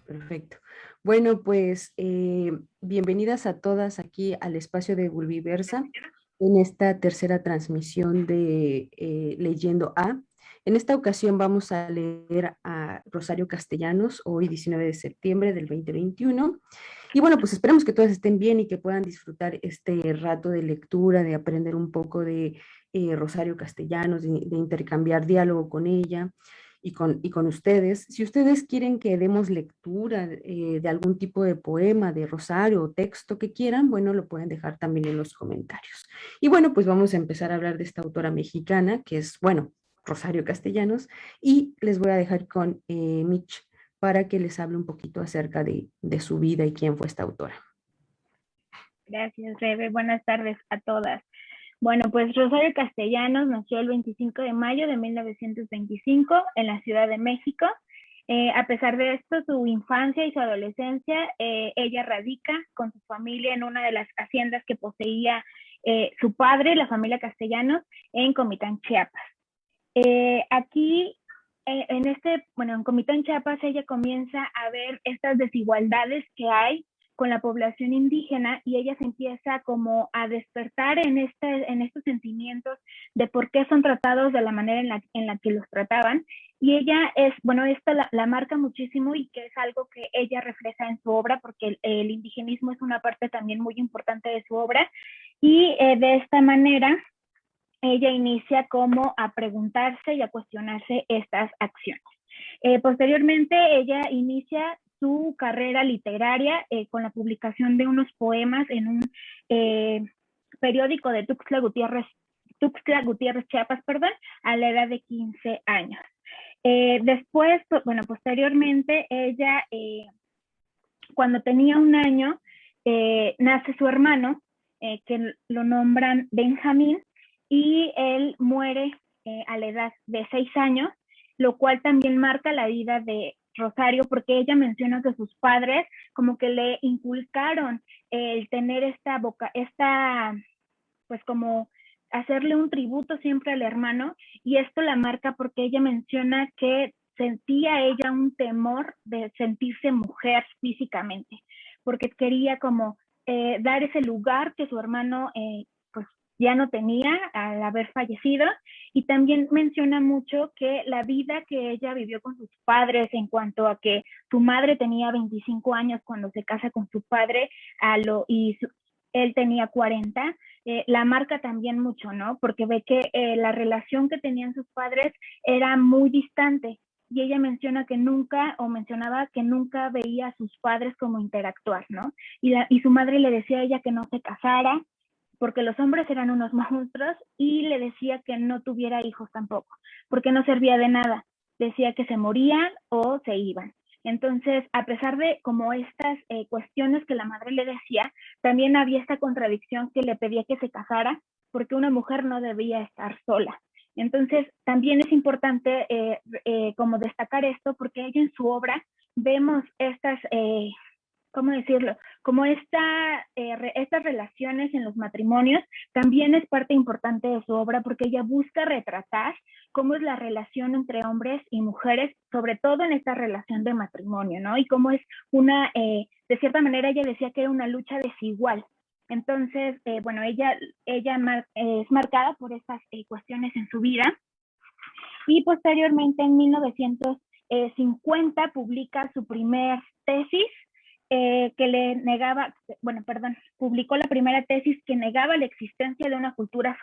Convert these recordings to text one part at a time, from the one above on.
Perfecto. Bueno, pues bienvenidas a todas aquí al espacio de Bulbiversa en esta tercera transmisión de Leyendo A. En esta ocasión vamos a leer a Rosario Castellanos, hoy 19 de septiembre del 2021. Y bueno, pues esperemos que todas estén bien y que puedan disfrutar este rato de lectura, de aprender un poco de Rosario Castellanos, de intercambiar diálogo con ella y con ustedes. Si ustedes quieren que demos lectura de algún tipo de poema, de Rosario o texto que quieran, bueno, lo pueden dejar también en los comentarios. Y bueno, pues vamos a empezar a hablar de esta autora mexicana, que es, bueno, Rosario Castellanos, y les voy a dejar con Mitch para que les hable un poquito acerca de su vida y quién fue esta autora. Gracias, Rebe. Buenas tardes a todas. Bueno, pues Rosario Castellanos nació el 25 de mayo de 1925 en la Ciudad de México. A pesar de esto, su infancia y su adolescencia, ella radica con su familia en una de las haciendas que poseía su padre, la familia Castellanos, en Comitán, Chiapas. Aquí, en Comitán, Chiapas, ella comienza a ver estas desigualdades que hay con la población indígena y ella se empieza como a despertar en estos sentimientos de por qué son tratados de la manera en la que los trataban. Y ella esto la marca muchísimo y que es algo que ella refleja en su obra porque el indigenismo es una parte también muy importante de su obra. Y de esta manera ella inicia como a preguntarse y a cuestionarse estas acciones. Posteriormente, ella inicia su carrera literaria con la publicación de unos poemas en un periódico de Tuxtla Gutiérrez, Chiapas, a la edad de 15 años. Después, posteriormente, ella, cuando tenía un año, nace su hermano, que lo nombran Benjamín, y él muere a la edad de 6 años, lo cual también marca la vida de Rosario, porque ella menciona que sus padres como que le inculcaron el tener pues como hacerle un tributo siempre al hermano, y esto la marca porque ella menciona que sentía ella un temor de sentirse mujer físicamente, porque quería como dar ese lugar que su hermano pues ya no tenía al haber fallecido. Y también menciona mucho que la vida que ella vivió con sus padres, en cuanto a que su madre tenía 25 años cuando se casa con su padre, él tenía 40, la marca también mucho, ¿no? Porque ve que la relación que tenían sus padres era muy distante, y ella mencionaba que nunca veía a sus padres como interactuar, ¿no? Y su madre le decía a ella que no se casara, porque los hombres eran unos monstruos, y le decía que no tuviera hijos tampoco, porque no servía de nada. Decía que se morían o se iban. Entonces, a pesar de como estas cuestiones que la madre le decía, también había esta contradicción que le pedía que se casara, porque una mujer no debía estar sola. Entonces, también es importante como destacar esto, porque ella en su obra vemos estas ¿cómo decirlo? Como estas relaciones en los matrimonios también es parte importante de su obra, porque ella busca retratar cómo es la relación entre hombres y mujeres, sobre todo en esta relación de matrimonio, ¿no? Y cómo es de cierta manera ella decía que era una lucha desigual. Entonces, ella es marcada por estas cuestiones en su vida. Y posteriormente, en 1950, publica su primer tesis, publicó la primera tesis que negaba la existencia de una cultura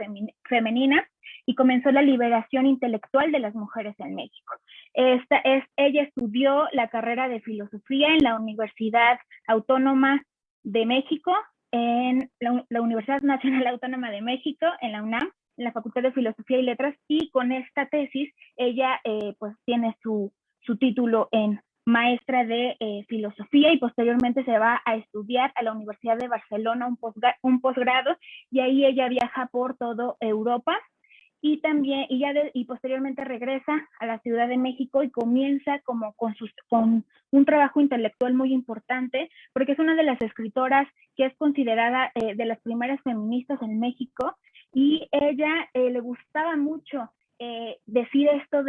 femenina, y comenzó la liberación intelectual de las mujeres en México. Ella estudió la carrera de filosofía en la Universidad Autónoma de México, en la Universidad Nacional Autónoma de México, en la UNAM, en la Facultad de Filosofía y Letras, y con esta tesis ella pues tiene su título en maestra de filosofía, y posteriormente se va a estudiar a la Universidad de Barcelona un posgrado, y ahí ella viaja por toda Europa, y también y posteriormente regresa a la Ciudad de México y comienza como con un trabajo intelectual muy importante, porque es una de las escritoras que es considerada de las primeras feministas en México, y ella le gustaba mucho decir esto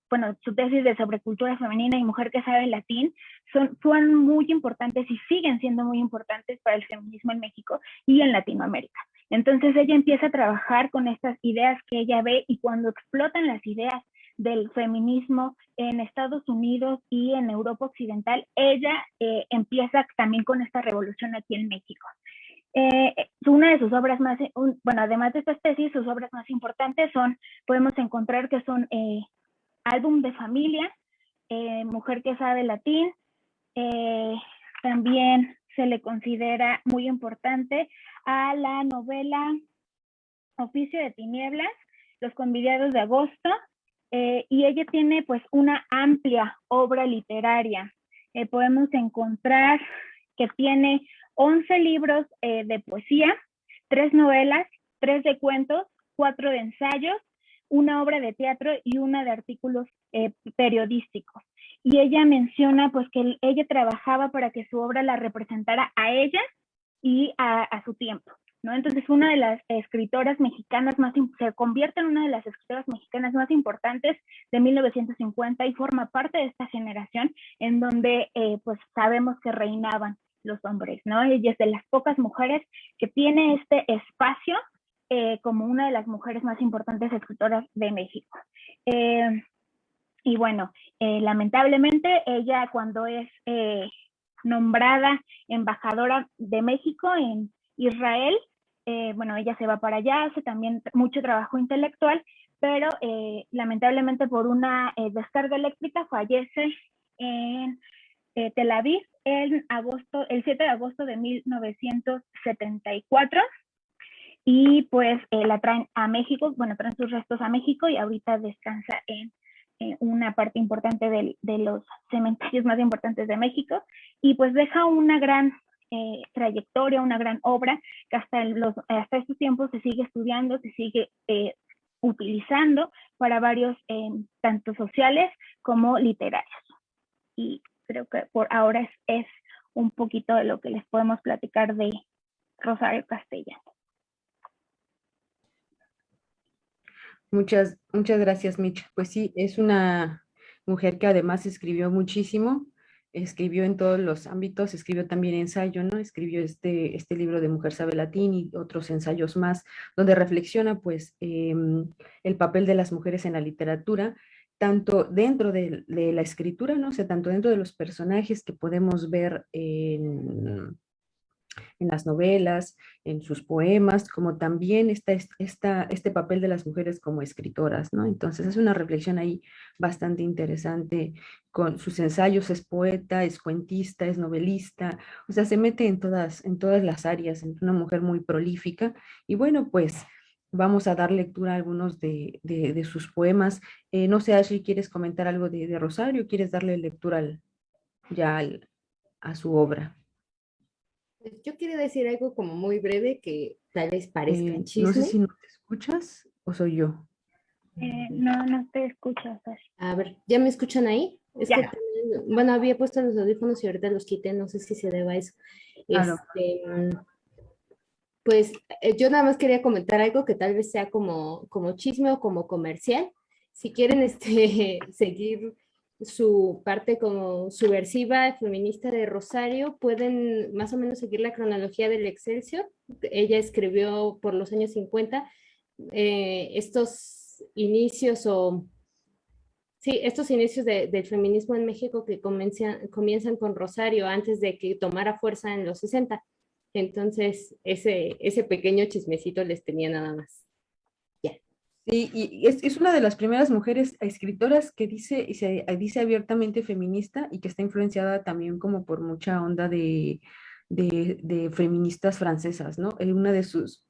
bueno, su tesis de sobre cultura femenina y mujer que sabe latín son muy importantes y siguen siendo muy importantes para el feminismo en México y en Latinoamérica. Entonces ella empieza a trabajar con estas ideas que ella ve, y cuando explotan las ideas del feminismo en Estados Unidos y en Europa Occidental, ella empieza también con esta revolución aquí en México. Una de sus obras más, bueno, además de estas tesis, sus obras más importantes podemos encontrar que son Álbum de Familia, Mujer que sabe latín, también se le considera muy importante a la novela Oficio de Tinieblas, Los Convidados de Agosto, y ella tiene pues una amplia obra literaria. Podemos encontrar que tiene 11 libros de poesía, 3 novelas, 3 de cuentos, 4 de ensayos, una obra de teatro y una de artículos periodísticos. Y ella menciona pues que ella trabajaba para que su obra la representara a ella y a su tiempo, ¿no? Entonces una de las escritoras mexicanas se convierte en una de las escritoras mexicanas más importantes de 1950 y forma parte de esta generación en donde pues sabemos que reinaban los hombres, ¿no? Ella es de las pocas mujeres que tiene este espacio como una de las mujeres más importantes escritoras de México. Y bueno, lamentablemente ella, cuando es nombrada embajadora de México en Israel, bueno, ella se va para allá, hace también mucho trabajo intelectual, pero lamentablemente por una descarga eléctrica fallece en Tel Aviv el 7 de agosto de 1974, y pues la traen a México, bueno, traen sus restos a México y ahorita descansa en una parte importante de los cementerios más importantes de México, y pues deja una gran trayectoria, una gran obra que hasta estos tiempos se sigue estudiando, se sigue utilizando para varios, tanto sociales como literarios. Y creo que por ahora es un poquito de lo que les podemos platicar de Rosario Castellanos. Muchas gracias, Mitch. Pues sí, es una mujer que además escribió muchísimo, escribió en todos los ámbitos, escribió también ensayo, ¿no? Escribió este libro de Mujer sabe latín y otros ensayos más, donde reflexiona pues el papel de las mujeres en la literatura, tanto dentro de la escritura, ¿no? O sea, tanto dentro de los personajes que podemos ver en las novelas, en sus poemas, como también este papel de las mujeres como escritoras, ¿no? Entonces es una reflexión ahí bastante interesante con sus ensayos. Es poeta, es cuentista, es novelista, o sea, se mete en todas las áreas, es una mujer muy prolífica. Y bueno, pues vamos a dar lectura a algunos de sus poemas. No sé, Ashley, ¿quieres comentar algo de Rosario? ¿Quieres darle lectura a su obra? Pues yo quiero decir algo como muy breve que tal vez parezca No sé chisme. si no te escuchas o soy yo. No te escuchas, Ashley. A ver, ¿ya me escuchan ahí? Es que Ya. también, bueno, había puesto los audífonos y ahorita los quité, no sé si se deba a eso. Claro. Pues yo nada más quería comentar algo que tal vez sea como chisme o como comercial. Si quieren seguir su parte como subversiva feminista de Rosario, pueden más o menos seguir la cronología del Excelsior. Ella escribió por los años 50 estos inicios estos inicios del feminismo en México que comienzan con Rosario antes de que tomara fuerza en los 60. Entonces, ese pequeño chismecito les tenía nada más. Ya. Sí, y es una de las primeras mujeres escritoras que dice, y se dice abiertamente feminista, y que está influenciada también como por mucha onda de feministas francesas, ¿no? Una de sus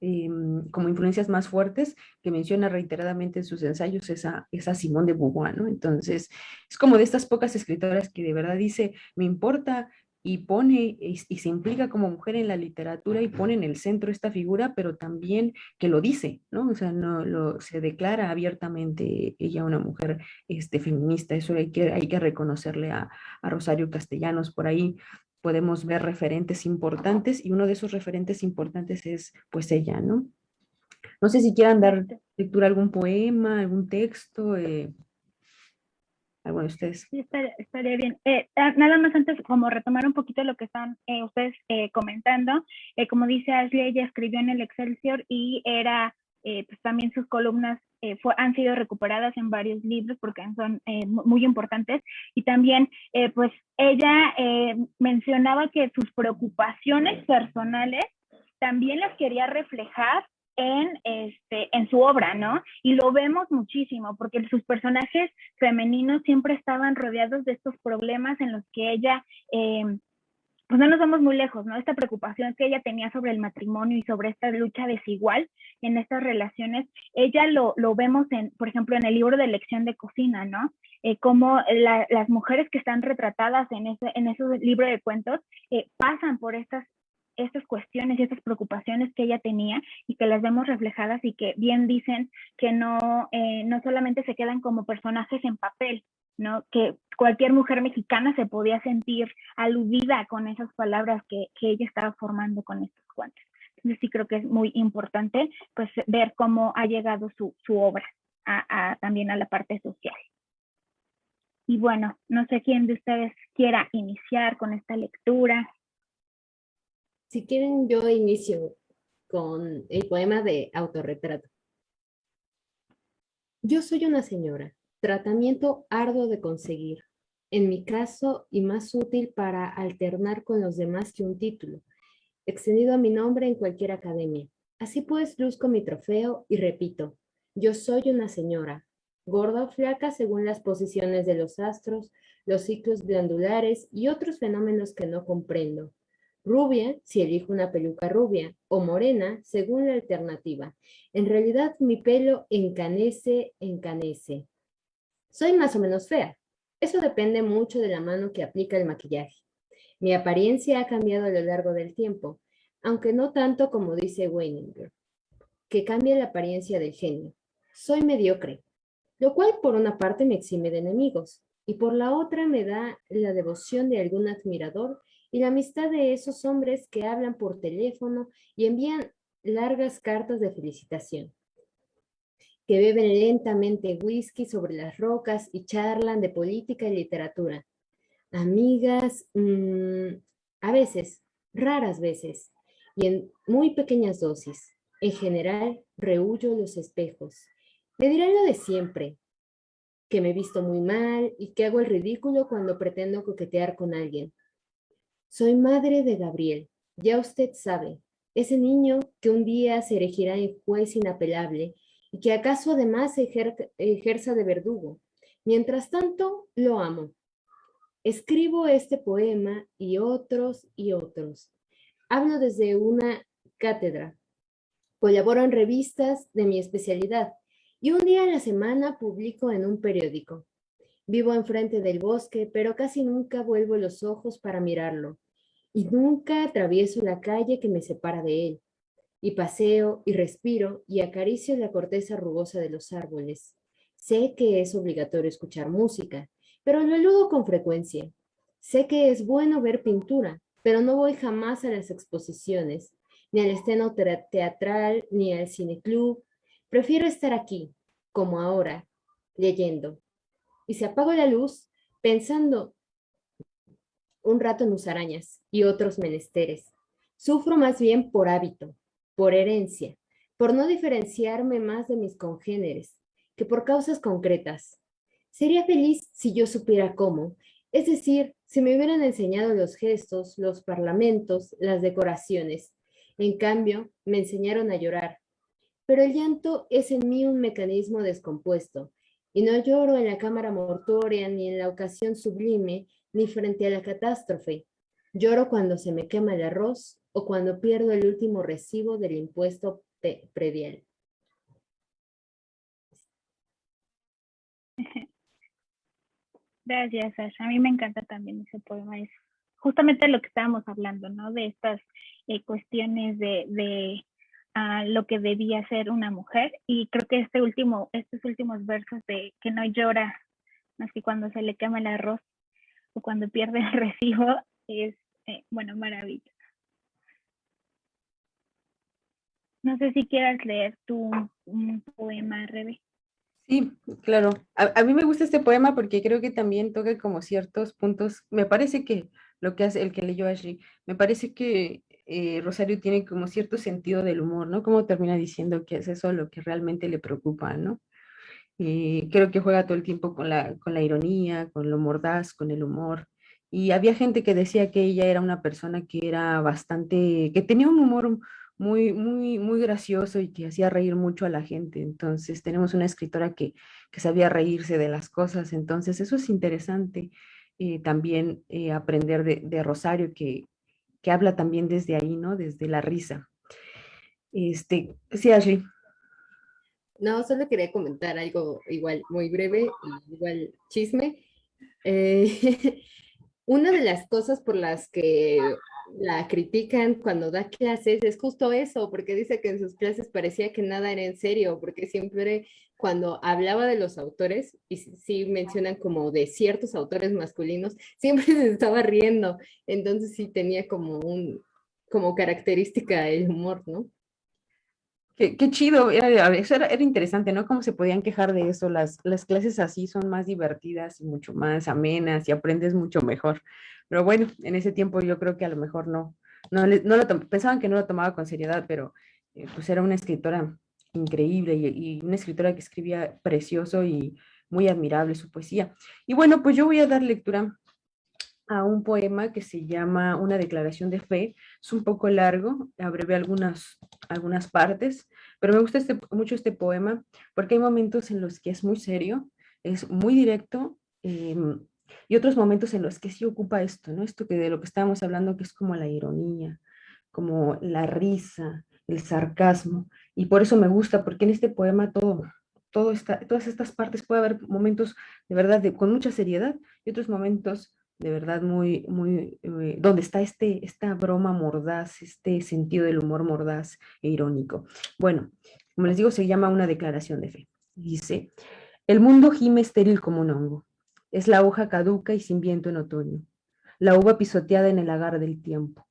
como influencias más fuertes que menciona reiteradamente en sus ensayos es a Simone de Beauvoir, ¿no? Entonces, es como de estas pocas escritoras que de verdad dice, me importa, y pone y se implica como mujer en la literatura y pone en el centro esta figura, pero también que lo dice, ¿no? O sea, se declara abiertamente ella una mujer feminista. Eso hay que reconocerle a Rosario Castellanos. Por ahí podemos ver referentes importantes, y uno de esos referentes importantes es pues ella, ¿no? No sé si quieran dar lectura a algún poema, algún texto, alguno de ustedes. Sí, estaría bien. Nada más antes, como retomar un poquito lo que están ustedes comentando, como dice Ashley, ella escribió en el Excelsior y era, pues también sus columnas han sido recuperadas en varios libros porque son muy importantes. Y también, pues ella mencionaba que sus preocupaciones personales también las quería reflejar en su obra, ¿no? Y lo vemos muchísimo, porque sus personajes femeninos siempre estaban rodeados de estos problemas en los que ella, pues no nos vamos muy lejos, ¿no? Esta preocupación que ella tenía sobre el matrimonio y sobre esta lucha desigual en estas relaciones, ella lo vemos, por ejemplo, en el libro de Lección de Cocina, ¿no? Como las mujeres que están retratadas en ese libro de cuentos pasan por estas cuestiones y estas preocupaciones que ella tenía y que las vemos reflejadas y que bien dicen que no solamente se quedan como personajes en papel, ¿no? Que cualquier mujer mexicana se podía sentir aludida con esas palabras que ella estaba formando con estos cuentos. Entonces sí creo que es muy importante pues ver cómo ha llegado su obra también a la parte social. Y bueno, no sé quién de ustedes quiera iniciar con esta lectura. Si quieren, yo inicio con el poema de autorretrato. Yo soy una señora, tratamiento arduo de conseguir. En mi caso, y más útil para alternar con los demás que un título, extendido a mi nombre en cualquier academia. Así pues, luzco mi trofeo y repito, yo soy una señora, gorda o flaca según las posiciones de los astros, los ciclos glandulares y otros fenómenos que no comprendo. Rubia, si elijo una peluca rubia, o morena, según la alternativa. En realidad, mi pelo encanece. Soy más o menos fea. Eso depende mucho de la mano que aplica el maquillaje. Mi apariencia ha cambiado a lo largo del tiempo, aunque no tanto como dice Weininger, que cambia la apariencia del genio. Soy mediocre, lo cual por una parte me exime de enemigos, y por la otra me da la devoción de algún admirador y la amistad de esos hombres que hablan por teléfono y envían largas cartas de felicitación, que beben lentamente whisky sobre las rocas y charlan de política y literatura. Amigas, a veces, raras veces, y en muy pequeñas dosis. En general, rehuyo los espejos. Me dirán lo de siempre, que me he visto muy mal y que hago el ridículo cuando pretendo coquetear con alguien. Soy madre de Gabriel, ya usted sabe, ese niño que un día se erigirá en juez inapelable y que acaso además ejerza de verdugo. Mientras tanto, lo amo. Escribo este poema y otros y otros. Hablo desde una cátedra. Colaboro en revistas de mi especialidad y un día a la semana publico en un periódico. Vivo enfrente del bosque, pero casi nunca vuelvo los ojos para mirarlo y nunca atravieso la calle que me separa de él. Y paseo y respiro y acaricio la corteza rugosa de los árboles. Sé que es obligatorio escuchar música, pero lo eludo con frecuencia. Sé que es bueno ver pintura, pero no voy jamás a las exposiciones, ni al estreno teatral, ni al cineclub. Prefiero estar aquí, como ahora, leyendo. Y si apago la luz, pensando un rato en musarañas y otros menesteres. Sufro más bien por hábito, por herencia, por no diferenciarme más de mis congéneres, que por causas concretas. Sería feliz si yo supiera cómo, es decir, si me hubieran enseñado los gestos, los parlamentos, las decoraciones. En cambio, me enseñaron a llorar. Pero el llanto es en mí un mecanismo descompuesto, y no lloro en la cámara mortuoria, ni en la ocasión sublime, ni frente a la catástrofe. Lloro cuando se me quema el arroz o cuando pierdo el último recibo del impuesto predial. Gracias, Sasha. A mí me encanta también ese poema. Es justamente lo que estábamos hablando, ¿no? De estas cuestiones de lo que debía ser una mujer. Y creo que estos últimos versos de que no llora más que cuando se le quema el arroz o cuando pierde el recibo es, bueno, maravilloso. No sé si quieras leer tú un poema, Rebe. Sí, claro. A mí me gusta este poema porque creo que también toca como ciertos puntos. Me parece que lo que hace el que leyó Ashley, me parece que Rosario tiene como cierto sentido del humor, ¿no? Como termina diciendo que es eso lo que realmente le preocupa, ¿no? Y creo que juega todo el tiempo con la ironía, con lo mordaz, con el humor. Y había gente que decía que ella era una persona que era bastante, que tenía un humor muy gracioso y que hacía reír mucho a la gente. Entonces tenemos una escritora que sabía reírse de las cosas. Entonces eso es interesante también aprender de Rosario, que habla también desde ahí, ¿no? Desde la risa. Sí, Ashley. No, solo quería comentar algo igual muy breve y igual chisme. Eh, una de las cosas por las que la critican cuando da clases es justo eso, porque dice que en sus clases parecía que nada era en serio, porque siempre cuando hablaba de los autores, y sí mencionan como de ciertos autores masculinos, siempre se estaba riendo, entonces sí tenía como como característica el humor, ¿no? Qué chido, era interesante, ¿no? Cómo se podían quejar de eso. Las clases así son más divertidas y mucho más amenas y aprendes mucho mejor. Pero bueno, en ese tiempo yo creo que a lo mejor pensaban que no lo tomaba con seriedad, pero pues era una escritora increíble y una escritora que escribía precioso y muy admirable su poesía. Y bueno, pues yo voy a dar lectura a un poema que se llama Una declaración de fe. Es un poco largo, abrevé algunas partes, pero me gusta mucho este poema porque hay momentos en los que es muy serio, es muy directo, y otros momentos en los que sí ocupa esto, ¿no? Esto que de lo que estábamos hablando, que es como la ironía, como la risa, el sarcasmo, y por eso me gusta, porque en este poema todas estas partes puede haber momentos de verdad con mucha seriedad y otros momentos de verdad donde está esta broma mordaz, este sentido del humor mordaz e irónico. Bueno, como les digo, se llama Una declaración de fe. Dice, el mundo gime estéril como un hongo, es la hoja caduca y sin viento en otoño, la uva pisoteada en el lagar del tiempo,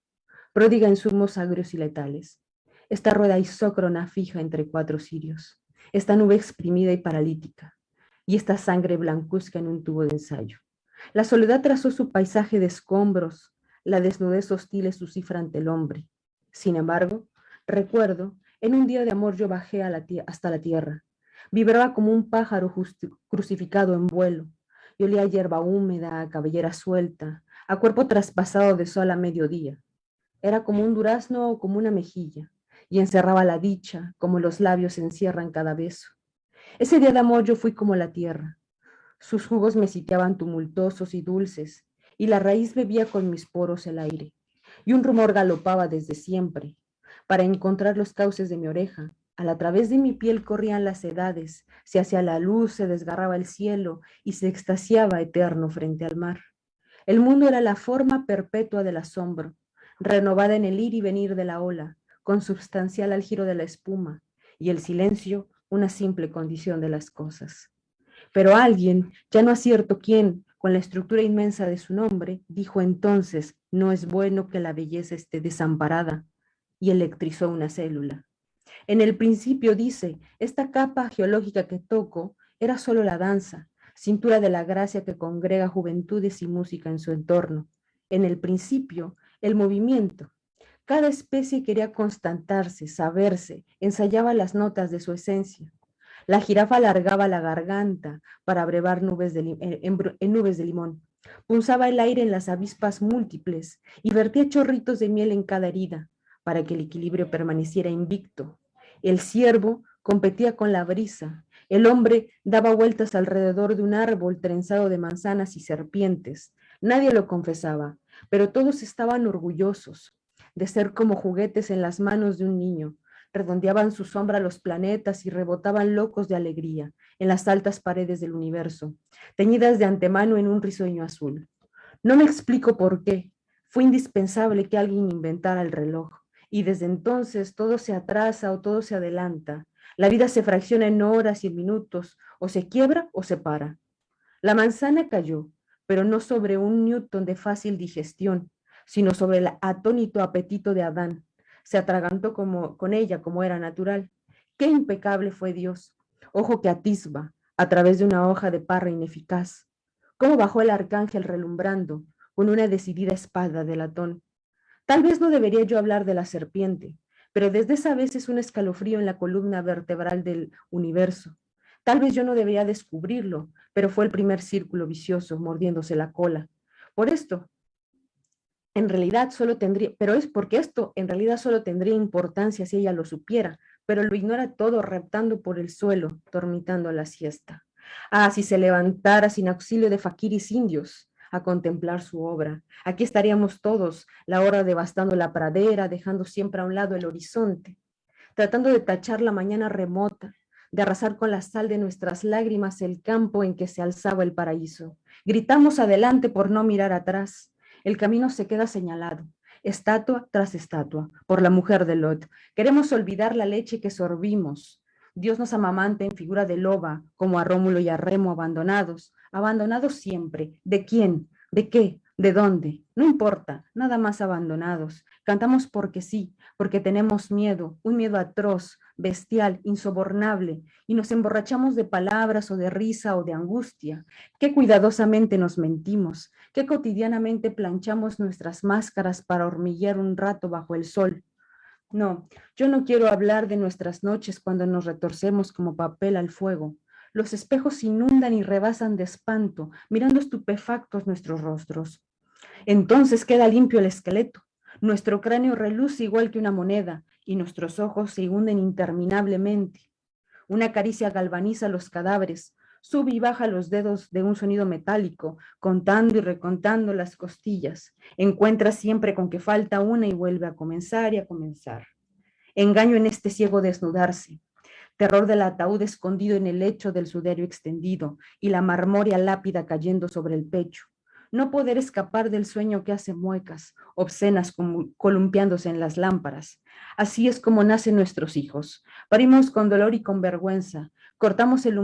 pródiga en zumos agrios y letales, esta rueda isócrona fija entre cuatro cirios, esta nube exprimida y paralítica, y esta sangre blancuzca en un tubo de ensayo. La soledad trazó su paisaje de escombros, la desnudez hostil es su cifra ante el hombre. Sin embargo, recuerdo, en un día de amor yo bajé hasta la tierra. Vibraba como un pájaro crucificado en vuelo. Y olía a hierba húmeda, a cabellera suelta, a cuerpo traspasado de sol a mediodía. Era como un durazno o como una mejilla, y encerraba la dicha, como los labios encierran cada beso. Ese día de amor yo fui como la tierra, sus jugos me sitiaban tumultuosos y dulces, y la raíz bebía con mis poros el aire, y un rumor galopaba desde siempre. Para encontrar los cauces de mi oreja, a través de mi piel corrían las edades, se hacía la luz, se desgarraba el cielo y se extasiaba eterno frente al mar. El mundo era la forma perpetua del asombro, renovada en el ir y venir de la ola, consubstancial al giro de la espuma, y el silencio una simple condición de las cosas. Pero alguien, ya no acierto quién, con la estructura inmensa de su nombre, dijo entonces, no es bueno que la belleza esté desamparada, y electrizó una célula. En el principio dice, esta capa geológica que toco era solo la danza, cintura de la gracia que congrega juventudes y música en su entorno. En el principio, el movimiento. Cada especie quería constatarse, saberse, ensayaba las notas de su esencia. La jirafa alargaba la garganta para brevar en nubes de limón. Punzaba el aire en las avispas múltiples y vertía chorritos de miel en cada herida para que el equilibrio permaneciera invicto. El ciervo competía con la brisa. El hombre daba vueltas alrededor de un árbol trenzado de manzanas y serpientes. Nadie lo confesaba, pero todos estaban orgullosos de ser como juguetes en las manos de un niño. Redondeaban su sombra los planetas y rebotaban locos de alegría en las altas paredes del universo, teñidas de antemano en un risueño azul. No me explico por qué. Fue indispensable que alguien inventara el reloj, y desde entonces todo se atrasa o todo se adelanta. La vida se fracciona en horas y en minutos, o se quiebra o se para. La manzana cayó, pero no sobre un Newton de fácil digestión, sino sobre el atónito apetito de Adán. se atragantó con ella como era natural. Qué impecable fue Dios, ojo que atisba a través de una hoja de parra ineficaz. Cómo bajó el arcángel relumbrando con una decidida espada de latón. Tal vez no debería yo hablar de la serpiente, pero desde esa vez es un escalofrío en la columna vertebral del universo. Tal vez yo no debería descubrirlo, pero fue el primer círculo vicioso mordiéndose la cola. Por esto, en realidad solo tendría, pero es porque esto en realidad solo tendría importancia si ella lo supiera, pero lo ignora todo reptando por el suelo, dormitando a la siesta. Ah, si se levantara sin auxilio de faquiris indios a contemplar su obra. Aquí estaríamos todos, la hora devastando la pradera, dejando siempre a un lado el horizonte, tratando de tachar la mañana remota, de arrasar con la sal de nuestras lágrimas el campo en que se alzaba el paraíso. Gritamos adelante por no mirar atrás. El camino se queda señalado, estatua tras estatua, por la mujer de Lot. Queremos olvidar la leche que sorbimos. Dios nos amamanta en figura de loba, como a Rómulo y a Remo abandonados. Abandonados siempre. ¿De quién? ¿De qué? ¿De dónde? No importa, nada más abandonados. Cantamos porque sí, porque tenemos miedo, un miedo atroz, bestial, insobornable, y nos emborrachamos de palabras o de risa o de angustia. Qué cuidadosamente nos mentimos, qué cotidianamente planchamos nuestras máscaras para hormiguear un rato bajo el sol. No, yo no quiero hablar de nuestras noches cuando nos retorcemos como papel al fuego. Los espejos inundan y rebasan de espanto, mirando estupefactos nuestros rostros. Entonces queda limpio el esqueleto. Nuestro cráneo reluce igual que una moneda y nuestros ojos se hunden interminablemente. Una caricia galvaniza los cadáveres, sube y baja los dedos de un sonido metálico, contando y recontando las costillas. Encuentra siempre con que falta una y vuelve a comenzar y a comenzar. Engaño en este ciego desnudarse. Terror del ataúd escondido en el lecho del sudario extendido y la marmórea lápida cayendo sobre el pecho. No poder escapar del sueño que hace muecas, obscenas columpiándose en las lámparas. Así es como nacen nuestros hijos. Parimos con dolor y con vergüenza. Cortamos el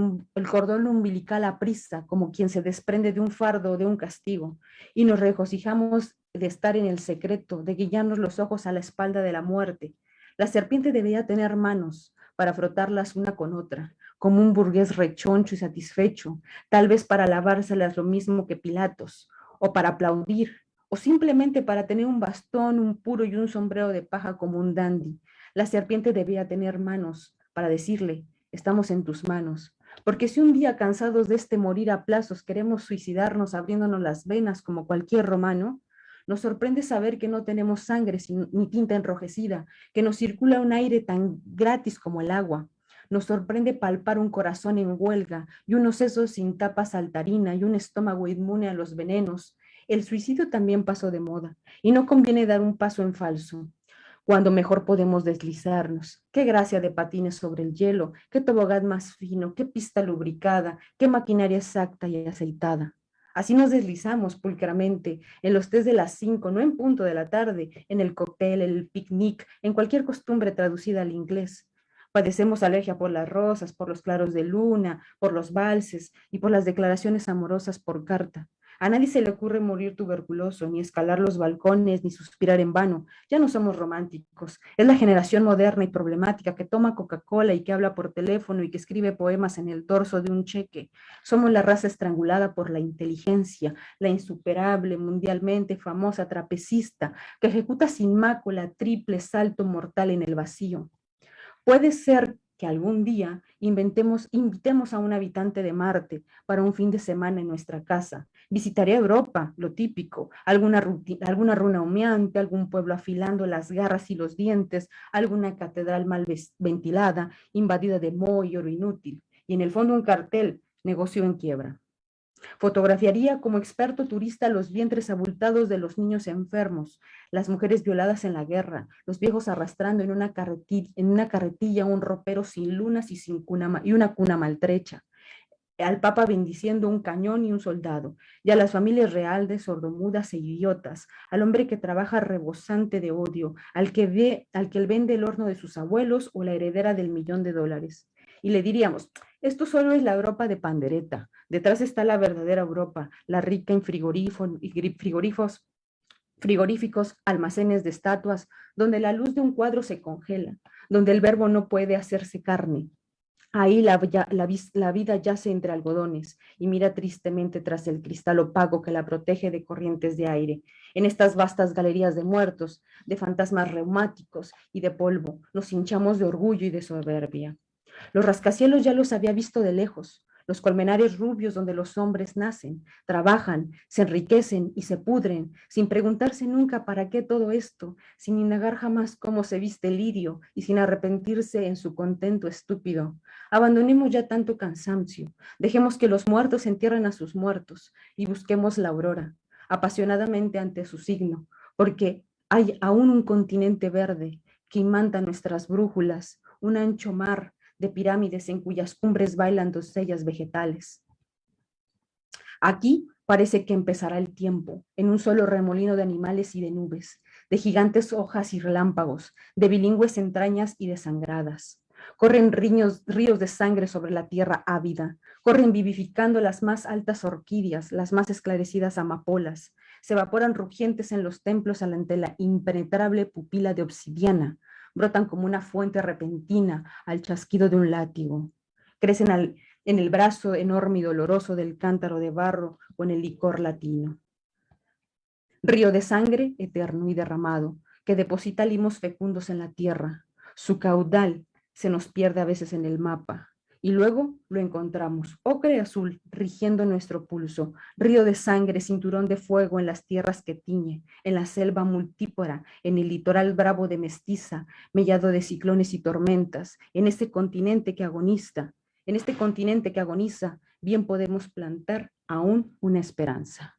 cordón umbilical a prisa, como quien se desprende de un fardo o de un castigo, y nos regocijamos de estar en el secreto, de guiarnos los ojos a la espalda de la muerte. La serpiente debía tener manos para frotarlas una con otra, como un burgués rechoncho y satisfecho, tal vez para lavárselas lo mismo que Pilatos, o para aplaudir, o simplemente para tener un bastón, un puro y un sombrero de paja como un dandy. La serpiente debía tener manos para decirle, estamos en tus manos. Porque si un día cansados de este morir a plazos queremos suicidarnos abriéndonos las venas como cualquier romano, nos sorprende saber que no tenemos sangre ni tinta enrojecida, que nos circula un aire tan gratis como el agua. Nos sorprende palpar un corazón en huelga y unos sesos sin tapa saltarina y un estómago inmune a los venenos. El suicidio también pasó de moda y no conviene dar un paso en falso, cuando mejor podemos deslizarnos. Qué gracia de patines sobre el hielo, qué tobogán más fino, qué pista lubricada, qué maquinaria exacta y aceitada. Así nos deslizamos pulcramente en los tés de las 5, no en punto de la tarde, en el cóctel, el picnic, en cualquier costumbre traducida al inglés. Padecemos alergia por las rosas, por los claros de luna, por los valses y por las declaraciones amorosas por carta. A nadie se le ocurre morir tuberculoso, ni escalar los balcones, ni suspirar en vano. Ya no somos románticos. Es la generación moderna y problemática que toma Coca-Cola y que habla por teléfono y que escribe poemas en el dorso de un cheque. Somos la raza estrangulada por la inteligencia, la insuperable, mundialmente famosa trapecista que ejecuta sin mácula triple salto mortal en el vacío. Puede ser que algún día invitemos a un habitante de Marte para un fin de semana en nuestra casa. Visitaré Europa, lo típico, alguna runa humeante, algún pueblo afilando las garras y los dientes, alguna catedral mal ventilada, invadida de moho y oro inútil, y en el fondo un cartel, negocio en quiebra. Fotografiaría como experto turista los vientres abultados de los niños enfermos, las mujeres violadas en la guerra, los viejos arrastrando en una carretilla un ropero sin lunas y una cuna maltrecha, al Papa bendiciendo un cañón y un soldado, y a las familias reales, sordomudas e idiotas, al hombre que trabaja rebosante de odio, al que vende el horno de sus abuelos o la heredera del $1.000.000. Y le diríamos, esto solo es la Europa de pandereta, detrás está la verdadera Europa, la rica en frigoríficos frigoríficos, almacenes de estatuas, donde la luz de un cuadro se congela, donde el verbo no puede hacerse carne. Ahí la vida yace entre algodones y mira tristemente tras el cristal opaco que la protege de corrientes de aire. En estas vastas galerías de muertos, de fantasmas reumáticos y de polvo, nos hinchamos de orgullo y de soberbia. Los rascacielos ya los había visto de lejos, los colmenares rubios donde los hombres nacen, trabajan, se enriquecen y se pudren, sin preguntarse nunca para qué todo esto, sin indagar jamás cómo se viste el lirio y sin arrepentirse en su contento estúpido. Abandonemos ya tanto cansancio, dejemos que los muertos entierren a sus muertos y busquemos la aurora, apasionadamente ante su signo, porque hay aún un continente verde que imanta nuestras brújulas, un ancho mar de pirámides en cuyas cumbres bailan doncellas vegetales. Aquí parece que empezará el tiempo, en un solo remolino de animales y de nubes, de gigantes hojas y relámpagos, de bilingües entrañas y desangradas. Corren ríos de sangre sobre la tierra ávida, corren vivificando las más altas orquídeas, las más esclarecidas amapolas, se evaporan rugientes en los templos ante la impenetrable pupila de obsidiana, brotan como una fuente repentina al chasquido de un látigo, crecen en el brazo enorme y doloroso del cántaro de barro o en el licor latino. Río de sangre eterno y derramado, que deposita limos fecundos en la tierra. Su caudal se nos pierde a veces en el mapa, y luego lo encontramos, ocre azul, rigiendo nuestro pulso, río de sangre, cinturón de fuego en las tierras que tiñe, en la selva multípora, en el litoral bravo de mestiza, mellado de ciclones y tormentas, en este continente que agoniza, bien podemos plantar aún una esperanza.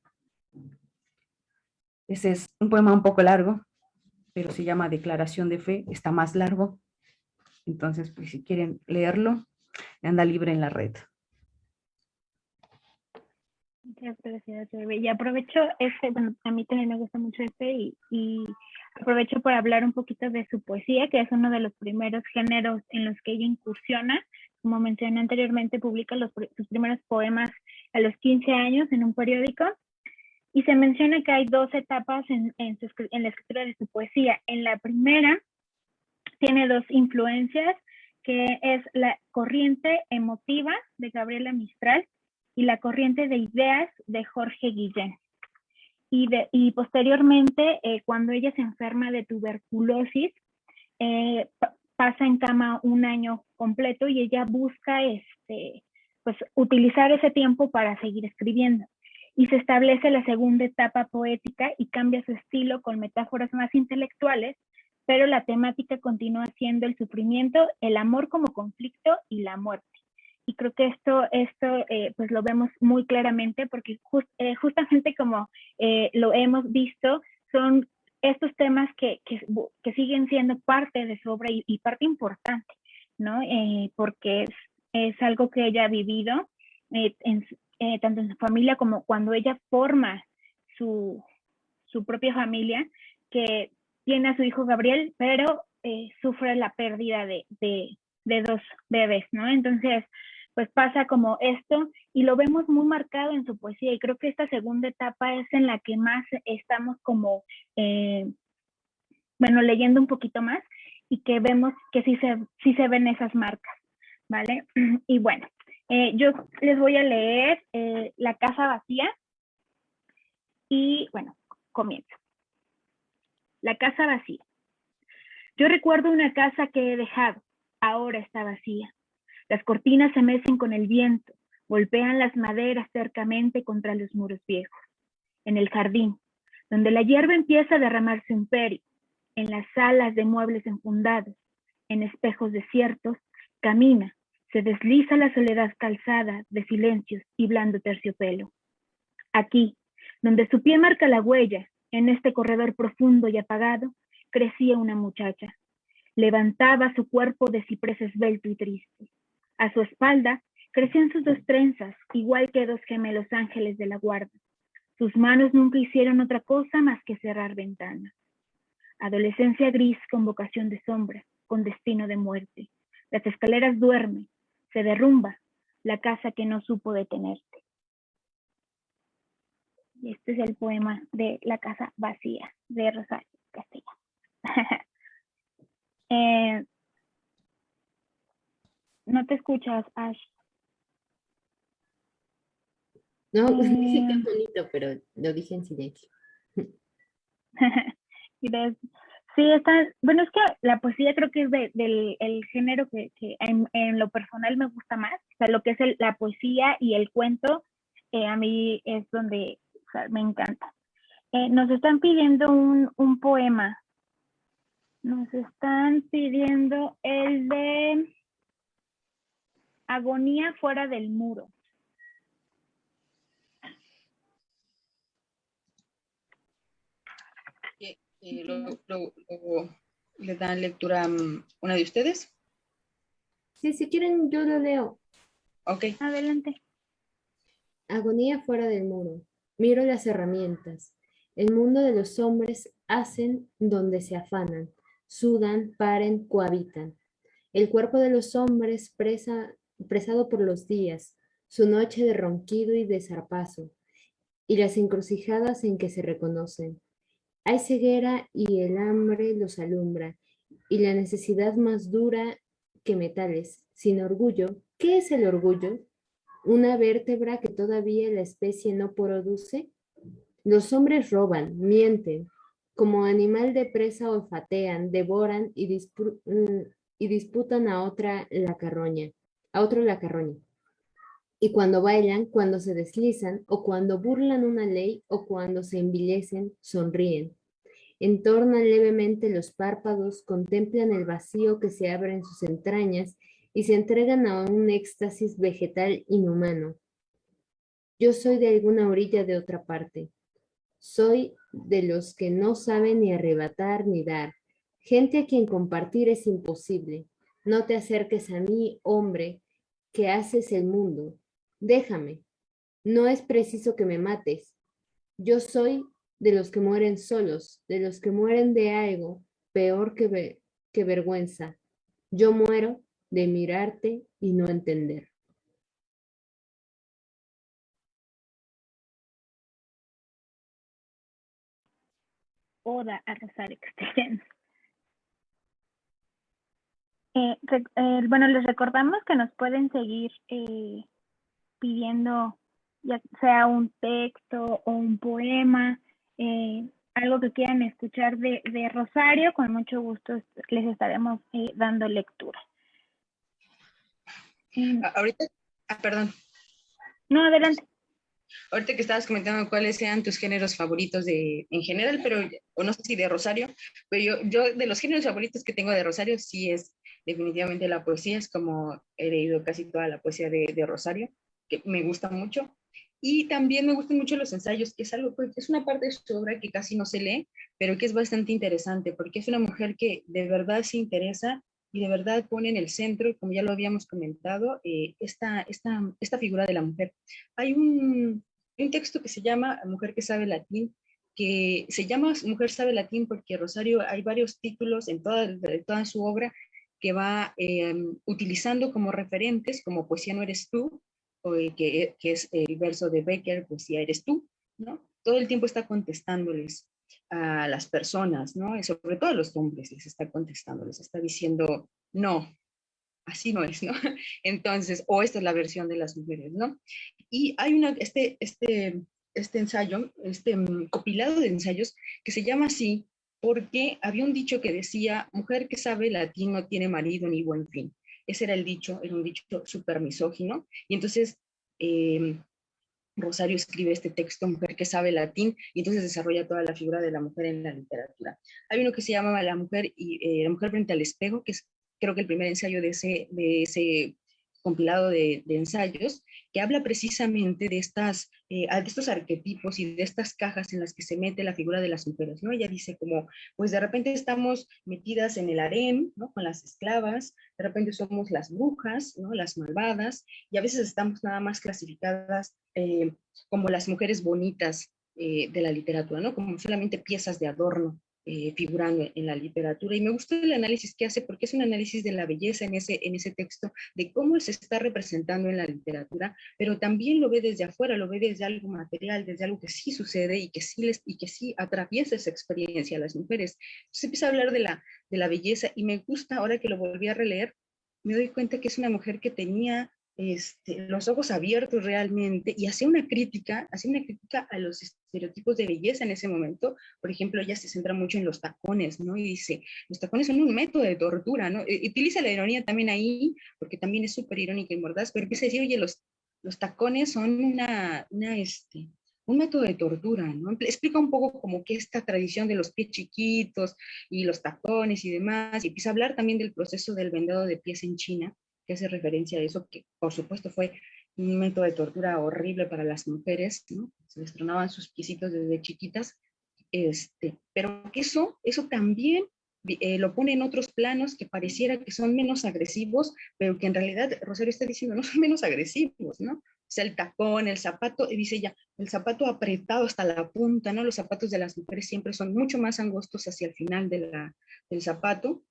Ese es un poema un poco largo, pero se llama Declaración de Fe, está más largo. Entonces, pues si quieren leerlo, anda libre en la red. Muchas gracias, Bebe. Y aprovecho bueno, a mí también me gusta mucho y aprovecho para hablar un poquito de su poesía, que es uno de los primeros géneros en los que ella incursiona. Como mencioné anteriormente, publica sus primeros poemas a los 15 años en un periódico. Y se menciona que hay dos etapas en la escritura de su poesía. En la primera, tiene dos influencias, que es la corriente emotiva de Gabriela Mistral y la corriente de ideas de Jorge Guillén. Y posteriormente, cuando ella se enferma de tuberculosis, pasa en cama un año completo y ella busca pues, utilizar ese tiempo para seguir escribiendo. Y se establece la segunda etapa poética y cambia su estilo con metáforas más intelectuales, pero la temática continúa siendo el sufrimiento, el amor como conflicto y la muerte. Y creo que esto pues lo vemos muy claramente porque justamente como lo hemos visto, son estos temas que siguen siendo parte de su obra y parte importante, ¿no? Porque es algo que ella ha vivido tanto en su familia como cuando ella forma su propia familia, que tiene a su hijo Gabriel, pero sufre la pérdida de dos bebés, ¿no? Entonces, pues pasa como esto y lo vemos muy marcado en su poesía y creo que esta segunda etapa es en la que más estamos como, bueno, leyendo un poquito más y que vemos que sí se ven esas marcas, ¿vale? Y bueno, yo les voy a leer La casa vacía y bueno, comienzo. La casa vacía. Yo recuerdo una casa que he dejado, ahora está vacía. Las cortinas se mecen con el viento, golpean las maderas cercamente contra los muros viejos. En el jardín, donde la hierba empieza a derramar su imperio, en las salas de muebles enfundados, en espejos desiertos, camina, se desliza la soledad calzada de silencios y blando terciopelo. Aquí, donde su pie marca la huella, en este corredor profundo y apagado, crecía una muchacha. Levantaba su cuerpo de ciprés esbelto y triste. A su espalda crecían sus dos trenzas, igual que dos gemelos ángeles de la guarda. Sus manos nunca hicieron otra cosa más que cerrar ventanas. Adolescencia gris con vocación de sombra, con destino de muerte. Las escaleras duermen, se derrumba la casa que no supo detenerte. Y este es el poema de La casa vacía, de Rosario Castellano. No te escuchas, Ash. No, dije que es bonito, pero lo dije en silencio. Sí, bueno, es que la poesía creo que es del el género que en lo personal me gusta más. O sea, lo que es la poesía y el cuento, a mí es donde, o sea, me encanta. Nos están pidiendo un poema. Nos están pidiendo el de Agonía fuera del muro. ¿Le dan lectura a una de ustedes? Sí, si quieren, yo lo leo. Ok. Adelante. Agonía fuera del muro. Miro las herramientas. El mundo de los hombres hacen donde se afanan, sudan, paren, cohabitan. El cuerpo de los hombres presado por los días, su noche de ronquido y de zarpazo, y las encrucijadas en que se reconocen. Hay ceguera y el hambre los alumbra, y la necesidad más dura que metales, sin orgullo. ¿Qué es el orgullo? ¿Una vértebra que todavía la especie no produce? Los hombres roban, mienten, como animal de presa olfatean, devoran y disputan a otro la carroña. Y cuando bailan, cuando se deslizan, o cuando burlan una ley, o cuando se envilecen, sonríen. Entornan levemente los párpados, contemplan el vacío que se abre en sus entrañas y se entregan a un éxtasis vegetal inhumano. Yo soy de alguna orilla de otra parte. Soy de los que no saben ni arrebatar ni dar. Gente a quien compartir es imposible. No te acerques a mí, hombre, que haces el mundo. Déjame. No es preciso que me mates. Yo soy de los que mueren solos, de los que mueren de algo peor que vergüenza. Yo muero de mirarte y no entender. Oda a Rosario Castellano. Bueno, les recordamos que nos pueden seguir pidiendo ya sea un texto o un poema, algo que quieran escuchar de Rosario, con mucho gusto les estaremos dando lectura. Ahorita, perdón. No, adelante. Ahorita que estabas comentando cuáles sean tus géneros favoritos en general, pero, o no sé si de Rosario, pero yo de los géneros favoritos que tengo de Rosario, sí es definitivamente la poesía, es como he leído casi toda la poesía de Rosario, que me gusta mucho. Y también me gustan mucho los ensayos, que es algo, pues, es una parte de su obra que casi no se lee, pero que es bastante interesante, porque es una mujer que de verdad se interesa y de verdad pone en el centro, como ya lo habíamos comentado, esta figura de la mujer. Hay un texto que se llama Mujer que sabe latín, que se llama Mujer sabe latín porque Rosario hay varios títulos en toda su obra que va utilizando como referentes, como Poesía no eres tú, que es el verso de Becker, Poesía eres tú, ¿no? Todo el tiempo está contestándoles a las personas, ¿no? Y sobre todo a los hombres les está contestando, les está diciendo, no, así no es, ¿no? Entonces, o esta es la versión de las mujeres, ¿no? Y hay este ensayo, compilado de ensayos que se llama así porque había un dicho que decía, mujer que sabe latín no tiene marido ni buen fin. Ese era el dicho, era un dicho súper misógino. Y entonces Rosario escribe este texto, Mujer que sabe latín, y entonces desarrolla toda la figura de la mujer en la literatura. Hay uno que se llama La mujer frente al espejo, que es creo que el primer ensayo de ese compilado de ensayos, que habla precisamente de estos arquetipos y de estas cajas en las que se mete la figura de las mujeres, ¿no? Ella dice como, pues de repente estamos metidas en el harén, ¿no? Con las esclavas, de repente somos las brujas, ¿no? Las malvadas, y a veces estamos nada más clasificadas como las mujeres bonitas de la literatura, ¿no? Como solamente piezas de adorno figurando en la literatura. Y me gusta el análisis que hace porque es un análisis de la belleza en ese texto, de cómo se está representando en la literatura, pero también lo ve desde afuera, lo ve desde algo material, desde algo que sí sucede y que sí atraviesa esa experiencia a las mujeres. Entonces empieza a hablar de la belleza y me gusta, ahora que lo volví a releer, me doy cuenta que es una mujer que tenía los ojos abiertos realmente y hacía una crítica a los estereotipos de belleza en ese momento. Por ejemplo, ella se centra mucho en los tacones, ¿no? Y dice, los tacones son un método de tortura, ¿no? Utiliza la ironía también ahí, porque también es súper irónica y mordaz, pero empieza a decir, oye, los tacones son un método de tortura, ¿no? Explica un poco como que esta tradición de los pies chiquitos y los tacones y demás, y empieza a hablar también del proceso del vendado de pies en China, que hace referencia a eso, que por supuesto fue un método de tortura horrible para las mujeres, ¿no? Se les tronaban sus piecitos desde chiquitas, pero que eso también lo pone en otros planos que pareciera que son menos agresivos, pero que en realidad Rosario está diciendo no son menos agresivos, ¿no? O sea, el tacón, el zapato, dice ella, el zapato apretado hasta la punta, ¿no? Los zapatos de las mujeres siempre son mucho más angostos hacia el final del zapato,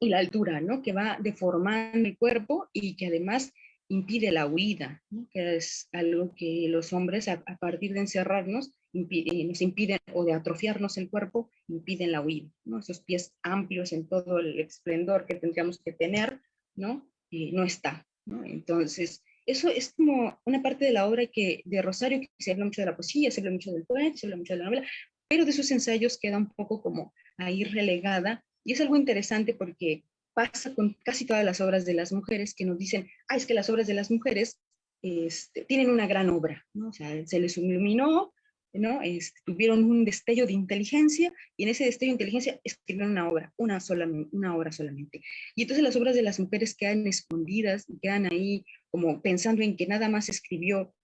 y la altura, ¿no? Que va deformando el cuerpo y que además impide la huida, ¿no? Que es algo que los hombres a partir de encerrarnos nos impiden, o de atrofiarnos el cuerpo, impiden la huida, ¿no? Esos pies amplios en todo el esplendor que tendríamos que tener, ¿no? No está, ¿no? Entonces, eso es como una parte de la obra de Rosario, que se habla mucho de la poesía, se habla mucho del poeta, se habla mucho de la novela, pero de sus ensayos queda un poco como ahí relegada. Y es algo interesante porque pasa con casi todas las obras de las mujeres, que nos dicen, es que las obras de las mujeres tienen una gran obra, ¿no? O sea, se les iluminó, ¿no? Tuvieron un destello de inteligencia, y en ese destello de inteligencia escribieron una obra, una obra solamente. Y entonces las obras de las mujeres quedan escondidas, y quedan ahí como pensando en que nada más escribió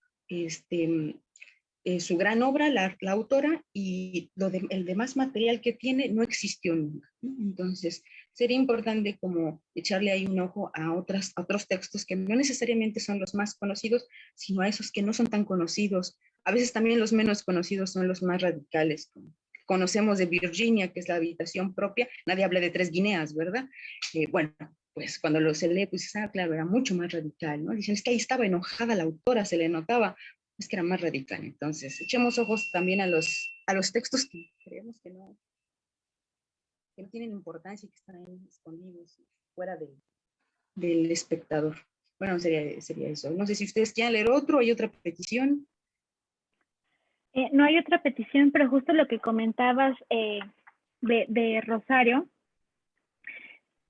su gran obra, la autora, y el demás material que tiene no existió nunca, ¿no? Entonces, sería importante como echarle ahí un ojo a otros textos que no necesariamente son los más conocidos, sino a esos que no son tan conocidos. A veces también los menos conocidos son los más radicales. Conocemos de Virginia, que es la habitación propia, nadie habla de 3 Guineas, ¿verdad? Bueno, pues cuando se lee, pues claro, era mucho más radical, ¿no? Dicen, es que ahí estaba enojada la autora, se le notaba, es que era más radical. Entonces, echemos ojos también a los textos que creemos que no tienen importancia y que están ahí escondidos, fuera del espectador. Bueno, sería eso. No sé si ustedes quieren leer otro, ¿hay otra petición? No hay otra petición, pero justo lo que comentabas de Rosario,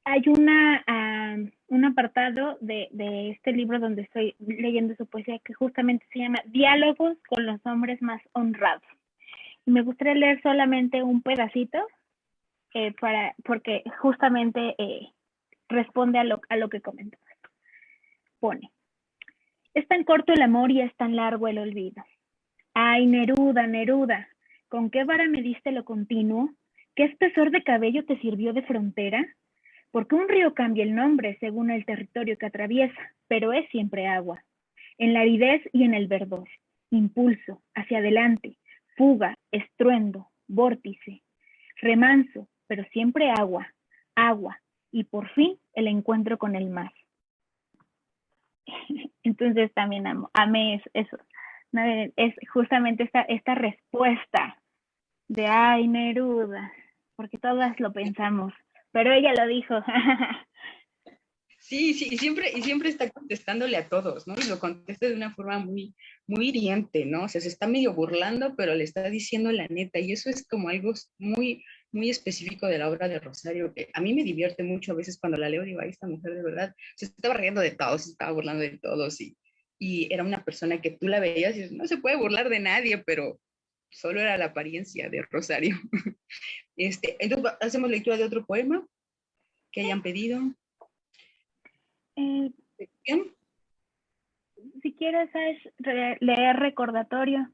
hay un apartado de este libro donde estoy leyendo su poesía que justamente se llama Diálogos con los hombres más honrados. Y me gustaría leer solamente un pedacito porque justamente responde a lo que comentabas. Pone, es tan corto el amor y es tan largo el olvido. Ay, Neruda, Neruda, ¿con qué vara me diste lo continuo? ¿Qué espesor de cabello te sirvió de frontera? Porque un río cambia el nombre según el territorio que atraviesa, pero es siempre agua. En la aridez y en el verdor, impulso, hacia adelante, fuga, estruendo, vórtice, remanso, pero siempre agua, agua, y por fin el encuentro con el mar. Entonces también amé eso. Es justamente esta respuesta de ay, Neruda, porque todas lo pensamos, pero ella lo dijo. Sí, y siempre está contestándole a todos, ¿no? Y lo contesta de una forma muy, muy hiriente, ¿no? O sea, se está medio burlando, pero le está diciendo la neta, y eso es como algo muy, muy específico de la obra de Rosario, que a mí me divierte mucho a veces cuando la leo, digo, ay, esta mujer de verdad se estaba riendo de todos, se estaba burlando de todos, y era una persona que tú la veías y no se puede burlar de nadie, pero solo era la apariencia de Rosario. Entonces, hacemos lectura de otro poema que hayan pedido. ¿Bien? Si quieres, ¿sabes? Leer recordatorio.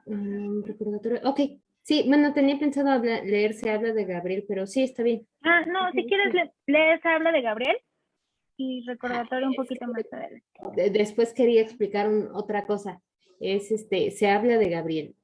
Recordatorio. Ok, sí, bueno, tenía pensado leer Se habla de Gabriel, pero sí, está bien. No, si quieres leer Se habla de Gabriel y recordatorio un poquito más adelante. Después quería explicar otra cosa. Se habla de Gabriel.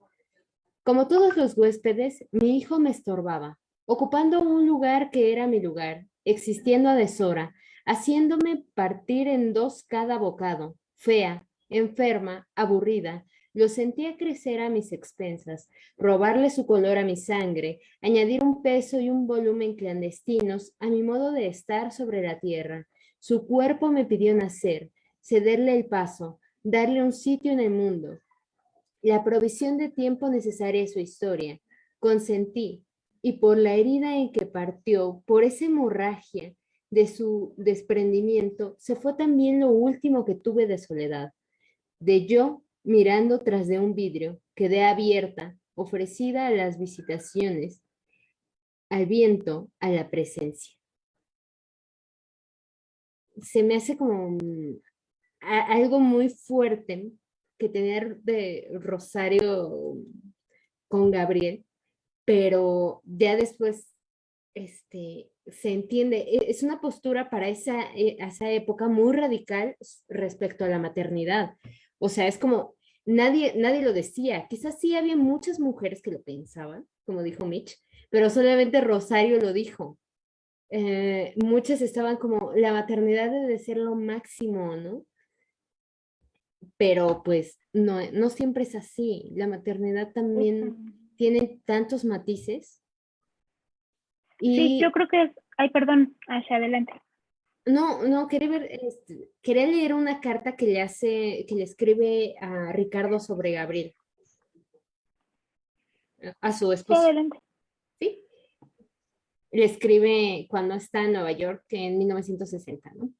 Como todos los huéspedes, mi hijo me estorbaba, ocupando un lugar que era mi lugar, existiendo a deshora, haciéndome partir en dos cada bocado, fea, enferma, aburrida. Lo sentía crecer a mis expensas, robarle su color a mi sangre, añadir un peso y un volumen clandestinos a mi modo de estar sobre la tierra. Su cuerpo me pidió nacer, cederle el paso, darle un sitio en el mundo. La provisión de tiempo necesaria a su historia. Consentí, y por la herida en que partió, por esa hemorragia de su desprendimiento, se fue también lo último que tuve de soledad. De yo, mirando tras de un vidrio, quedé abierta, ofrecida a las visitaciones, al viento, a la presencia. Se me hace como algo muy fuerte que tener de Rosario con Gabriel, pero ya después se entiende, es una postura para esa época muy radical respecto a la maternidad. O sea, es como, nadie lo decía, quizás sí había muchas mujeres que lo pensaban, como dijo Mitch, pero solamente Rosario lo dijo. Muchas estaban como, la maternidad debe ser lo máximo, ¿no? Pero pues no siempre es así. La maternidad también tiene tantos matices. Sí, Y yo creo que es... Ay, perdón, hacia adelante. no, quería leer una carta que le escribe a Ricardo sobre Gabriel, a su Sí, esposo, adelante. ¿sí? Le escribe cuando está en Nueva York en 1960, ¿no?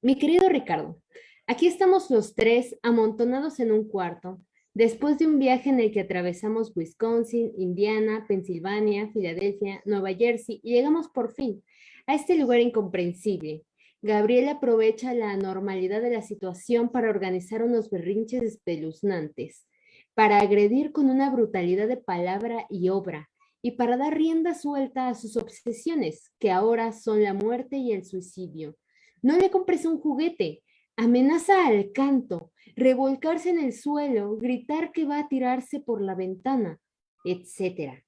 Mi querido Ricardo, aquí estamos los tres amontonados en un cuarto, después de un viaje en el que atravesamos Wisconsin, Indiana, Pensilvania, Filadelfia, Nueva Jersey y llegamos por fin a este lugar incomprensible. Gabriel aprovecha la anormalidad de la situación para organizar unos berrinches espeluznantes, para agredir con una brutalidad de palabra y obra, y para dar rienda suelta a sus obsesiones, que ahora son la muerte y el suicidio. No le compres un juguete. Amenaza al canto, revolcarse en el suelo, gritar que va a tirarse por la ventana, etc.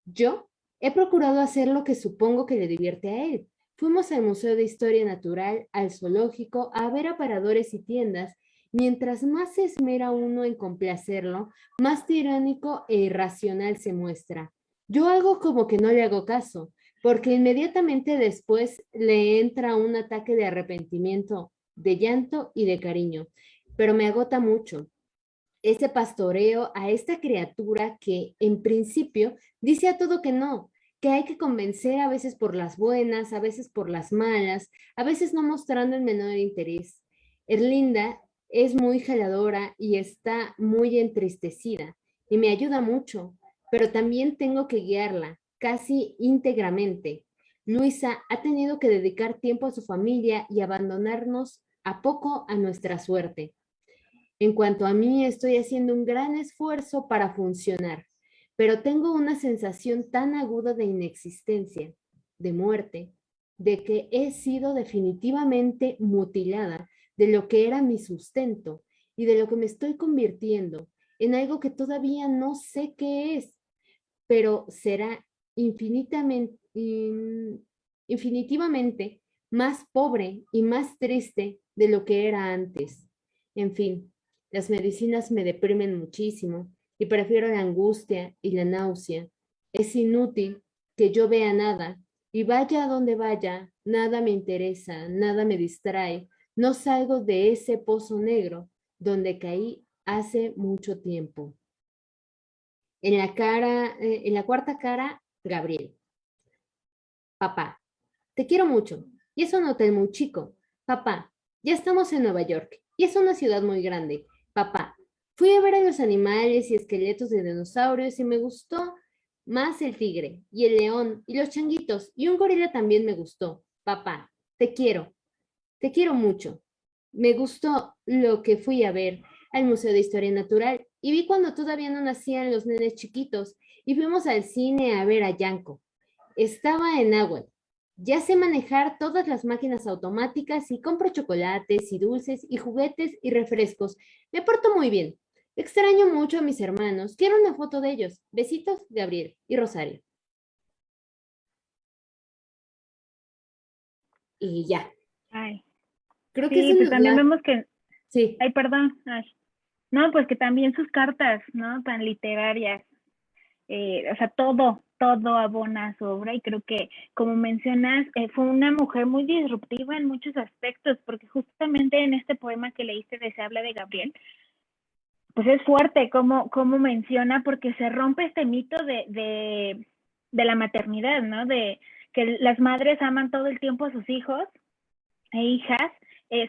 Yo he procurado hacer lo que supongo que le divierte a él. Fuimos al Museo de Historia Natural, al zoológico, a ver aparadores y tiendas. Mientras más se esmera uno en complacerlo, más tiránico e irracional se muestra. Yo hago como que no le hago caso, porque inmediatamente después le entra un ataque de arrepentimiento, de llanto y de cariño, pero me agota mucho ese pastoreo a esta criatura que en principio dice a todo que no, que hay que convencer a veces por las buenas, a veces por las malas, a veces no mostrando el menor interés. Erlinda es muy jaladora y está muy entristecida y me ayuda mucho, pero también tengo que guiarla casi íntegramente. Luisa ha tenido que dedicar tiempo a su familia y abandonarnos a poco a nuestra suerte. En cuanto a mí, estoy haciendo un gran esfuerzo para funcionar, pero tengo una sensación tan aguda de inexistencia, de muerte, de que he sido definitivamente mutilada de lo que era mi sustento y de lo que me estoy convirtiendo en algo que todavía no sé qué es, pero será infinitivamente más pobre y más triste de lo que era antes. En fin, las medicinas me deprimen muchísimo y prefiero la angustia y la náusea. Es inútil que yo vea nada y vaya a donde vaya, nada me interesa, nada me distrae. No salgo de ese pozo negro donde caí hace mucho tiempo. En la cuarta cara, Gabriel. Papá, te quiero mucho. Y es un hotel muy chico. Papá, ya estamos en Nueva York. Y es una ciudad muy grande. Papá, fui a ver a los animales y esqueletos de dinosaurios y me gustó más el tigre y el león y los changuitos y un gorila también me gustó. Papá, te quiero mucho. Me gustó lo que fui a ver al Museo de Historia Natural y vi cuando todavía no nacían los nenes chiquitos y fuimos al cine a ver a Yanko. Estaba en Agua. Ya sé manejar todas las máquinas automáticas y compro chocolates y dulces y juguetes y refrescos. Me porto muy bien. Extraño mucho a mis hermanos. Quiero una foto de ellos. Besitos, Gabriel y Rosario. Y ya. Ay, Creo que sí, eso pues nos también da... vemos que, Sí. ay, perdón, ay. No, pues que también sus cartas, ¿no? Tan literarias, o sea, todo abona a su obra y creo que, como mencionas, fue una mujer muy disruptiva en muchos aspectos, porque justamente en este poema que leíste de Se habla de Gabriel, pues es fuerte como menciona, porque se rompe este mito de la maternidad, ¿no? De que las madres aman todo el tiempo a sus hijos e hijas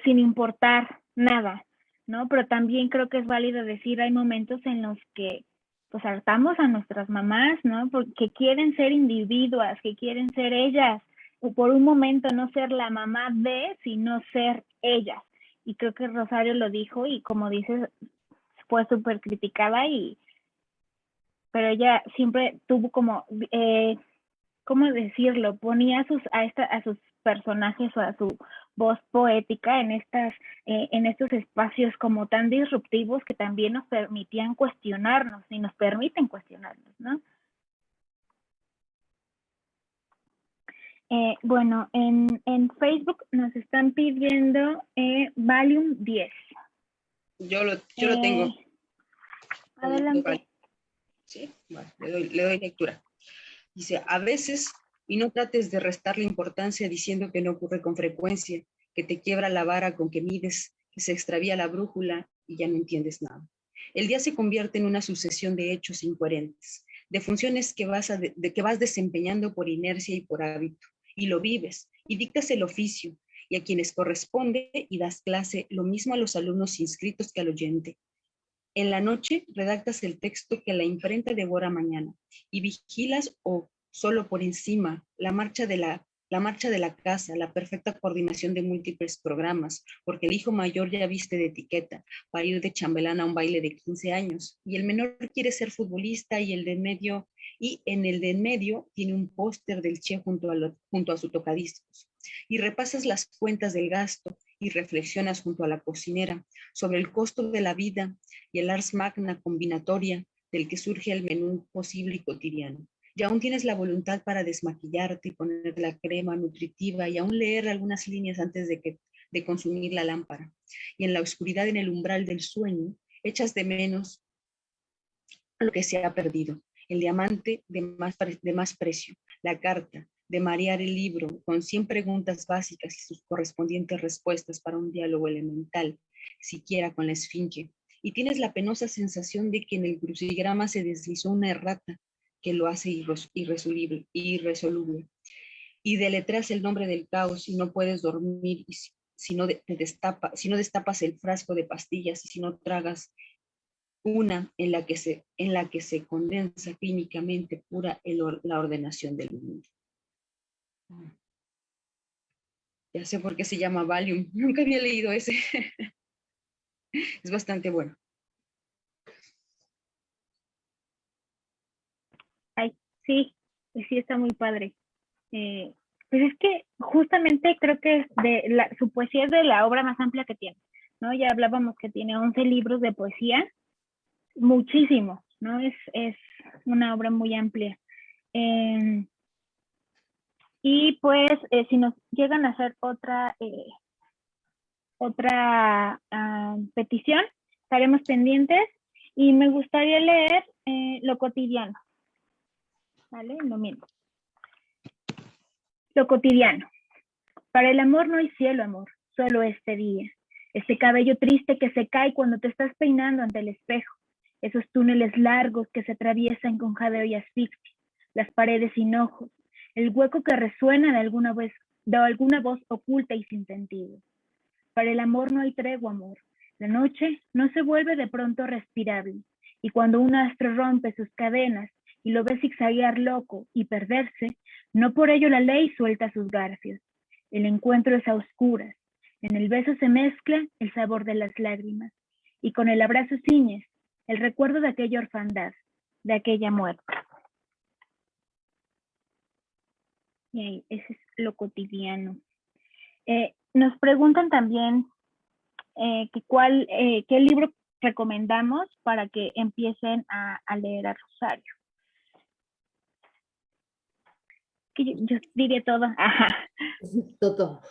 sin importar nada, ¿no? Pero también creo que es válido decir, hay momentos en los que pues hartamos a nuestras mamás, ¿no? Porque quieren ser individuas, que quieren ser ellas, o por un momento no ser la mamá de, sino ser ellas. Y creo que Rosario lo dijo y como dices, fue súper criticada pero ella siempre tuvo como, ¿cómo decirlo? Ponía a sus personajes o a su voz poética en estos espacios como tan disruptivos que también nos permitían cuestionarnos y nos permiten cuestionarnos, ¿no? Bueno, en Facebook nos están pidiendo Valium 10. Yo lo tengo. Adelante. ¿Sí? Bueno, le doy lectura. Dice, a veces, y no trates de restarle importancia diciendo que no ocurre con frecuencia, que te quiebra la vara con que mides, que se extravía la brújula y ya no entiendes nada. El día se convierte en una sucesión de hechos incoherentes, de funciones que vas desempeñando por inercia y por hábito, y lo vives, y dictas el oficio, y a quienes corresponde y das clase, lo mismo a los alumnos inscritos que al oyente. En la noche redactas el texto que la imprenta devora mañana y vigilas o solo por encima la marcha de la casa, la perfecta coordinación de múltiples programas, porque el hijo mayor ya viste de etiqueta para ir de chambelán a un baile de 15 años y el menor quiere ser futbolista y en el de en medio tiene un póster del Che junto a su tocadiscos y repasas las cuentas del gasto y reflexionas junto a la cocinera sobre el costo de la vida y el ars magna combinatoria del que surge el menú posible y cotidiano. Y aún tienes la voluntad para desmaquillarte y poner la crema nutritiva y aún leer algunas líneas antes de consumir la lámpara. Y en la oscuridad, en el umbral del sueño, echas de menos lo que se ha perdido, el diamante de más precio, la carta, de marear el libro con 100 preguntas básicas y sus correspondientes respuestas para un diálogo elemental, siquiera con la esfinge, y tienes la penosa sensación de que en el crucigrama se deslizó una errata que lo hace irresoluble, y deletreas el nombre del caos y no puedes dormir si no destapas el frasco de pastillas y si no tragas una en la que se condensa clínicamente pura la ordenación del mundo. Ya sé por qué se llama Valium, nunca había leído ese. Es bastante bueno. Ay, sí, sí está muy padre. Pues es que justamente creo que su poesía es de la obra más amplia que tiene, ¿no? Ya hablábamos que tiene 11 libros de poesía, muchísimo, ¿no? Es una obra muy amplia. Y pues si nos llegan a hacer otra petición, estaremos pendientes y me gustaría leer Lo cotidiano, ¿vale? Lo mismo. Lo cotidiano. Para el amor no hay cielo, amor, solo este día. Ese cabello triste que se cae cuando te estás peinando ante el espejo. Esos túneles largos que se atraviesan con jadeo y asfixia. Las paredes sin ojos. El hueco que resuena de alguna voz oculta y sin sentido. Para el amor no hay tregua, amor. La noche no se vuelve de pronto respirable. Y cuando un astro rompe sus cadenas y lo ve zigzaguear loco y perderse, no por ello la ley suelta sus garfios. El encuentro es a oscuras. En el beso se mezcla el sabor de las lágrimas. Y con el abrazo ciñes el recuerdo de aquella orfandad, de aquella muerte. Y ahí, ese es lo cotidiano. Nos preguntan también qué libro recomendamos para que empiecen a leer a Rosario. Que yo diría todo. Ajá. Todo.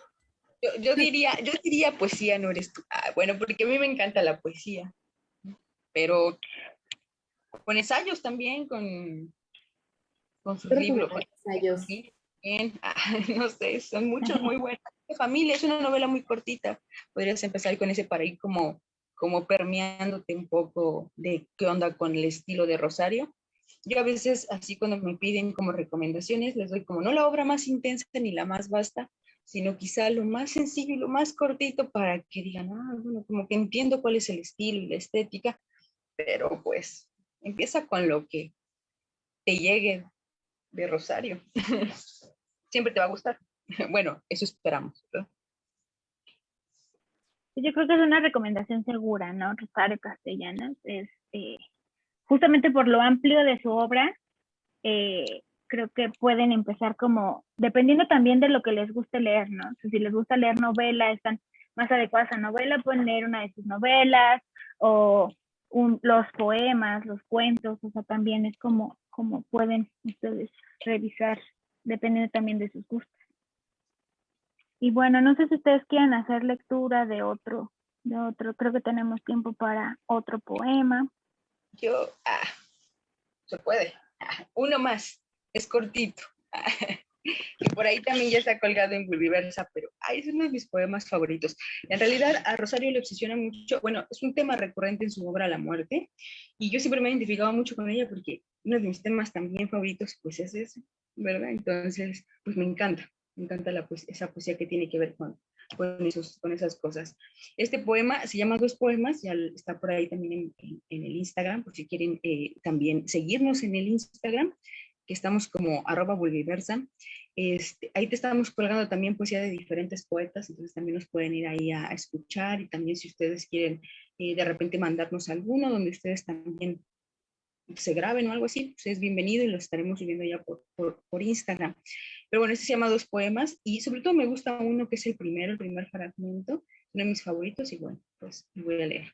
Yo diría poesía, no eres tú. Bueno, porque a mí me encanta la poesía, pero con ensayos también, con sus Creo que libros. más ensayos. Bien, no sé, son muchos muy buenos. De familia, es una novela muy cortita. Podrías empezar con ese para ir como permeándote un poco de qué onda con el estilo de Rosario. Yo a veces, así cuando me piden como recomendaciones, les doy como no la obra más intensa ni la más vasta, sino quizá lo más sencillo y lo más cortito para que digan, bueno, como que entiendo cuál es el estilo y la estética, pero pues empieza con lo que te llegue de Rosario. Siempre te va a gustar. Bueno, eso esperamos, ¿verdad? Yo creo que es una recomendación segura, ¿no? Rosario Castellanos es justamente por lo amplio de su obra, creo que pueden empezar como, dependiendo también de lo que les guste leer, ¿no? O sea, si les gusta leer novela, están más adecuadas a novela, pueden leer una de sus novelas o los poemas, los cuentos, o sea, también es como pueden ustedes revisar, dependiendo también de sus gustos. Y bueno, no sé si ustedes quieren hacer lectura de otro, creo que tenemos tiempo para otro poema. Se puede. Uno más, es cortito. Y por ahí también ya está colgado en Bulbiversa, pero es uno de mis poemas favoritos. En realidad a Rosario le obsesiona mucho, bueno, es un tema recurrente en su obra La muerte, y yo siempre me he identificado mucho con ella porque uno de mis temas también favoritos pues es ese, ¿verdad? Entonces, pues me encanta esa poesía que tiene que ver con esas cosas. Este poema se llama Dos Poemas, ya está por ahí también en el Instagram, por si quieren también seguirnos en el Instagram, que estamos como @bulbiversa. Ahí te estamos colgando también poesía de diferentes poetas, entonces también nos pueden ir ahí a escuchar, y también si ustedes quieren de repente mandarnos alguno donde ustedes también se graben o algo así, pues es bienvenido y lo estaremos subiendo ya por Instagram. Pero bueno, este se llama Dos Poemas y sobre todo me gusta uno que es el primer fragmento, uno de mis favoritos, y bueno, pues voy a leer.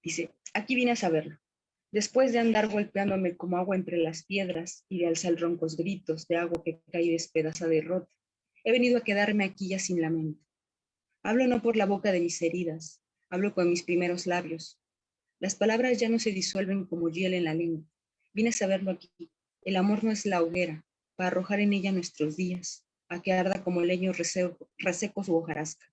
Dice, aquí vine a saberlo. Después de andar golpeándome como agua entre las piedras y de alzar roncos gritos de agua que cae despedazada y rota, he venido a quedarme aquí ya sin lamento. Hablo no por la boca de mis heridas, hablo con mis primeros labios. Las palabras ya no se disuelven como hiel en la lengua. Vine a saberlo aquí. El amor no es la hoguera, para arrojar en ella nuestros días, a que arda como leño reseco su hojarasca.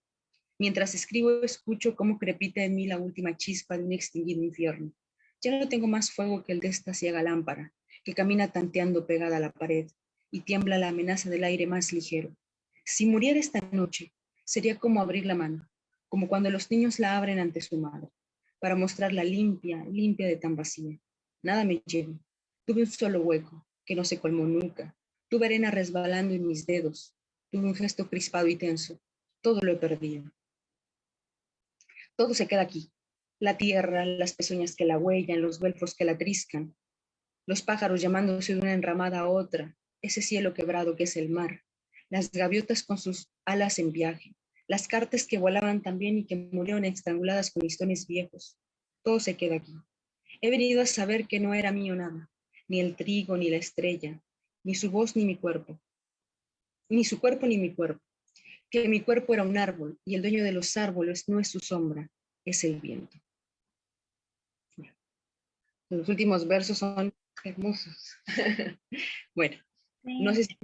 Mientras escribo, escucho cómo crepita en mí la última chispa de un extinguido infierno. Ya no tengo más fuego que el de esta ciega lámpara, que camina tanteando pegada a la pared, y tiembla la amenaza del aire más ligero. Si muriera esta noche, sería como abrir la mano, como cuando los niños la abren ante su madre, para mostrarla limpia, limpia de tan vacía. Nada me llevo. Tuve un solo hueco, que no se colmó nunca. Tuve arena resbalando en mis dedos. Tuve un gesto crispado y tenso. Todo lo he perdido. Todo se queda aquí. La tierra, las pezuñas que la huellan, los güelfos que la triscan, los pájaros llamándose de una enramada a otra, ese cielo quebrado que es el mar, las gaviotas con sus alas en viaje, las cartas que volaban también y que murieron estranguladas con listones viejos. Todo se queda aquí. He venido a saber que no era mío nada, ni el trigo, ni la estrella, ni su voz, ni mi cuerpo, ni su cuerpo, ni mi cuerpo, que mi cuerpo era un árbol y el dueño de los árboles no es su sombra, es el viento. Los últimos versos son hermosos. Bueno, no sé si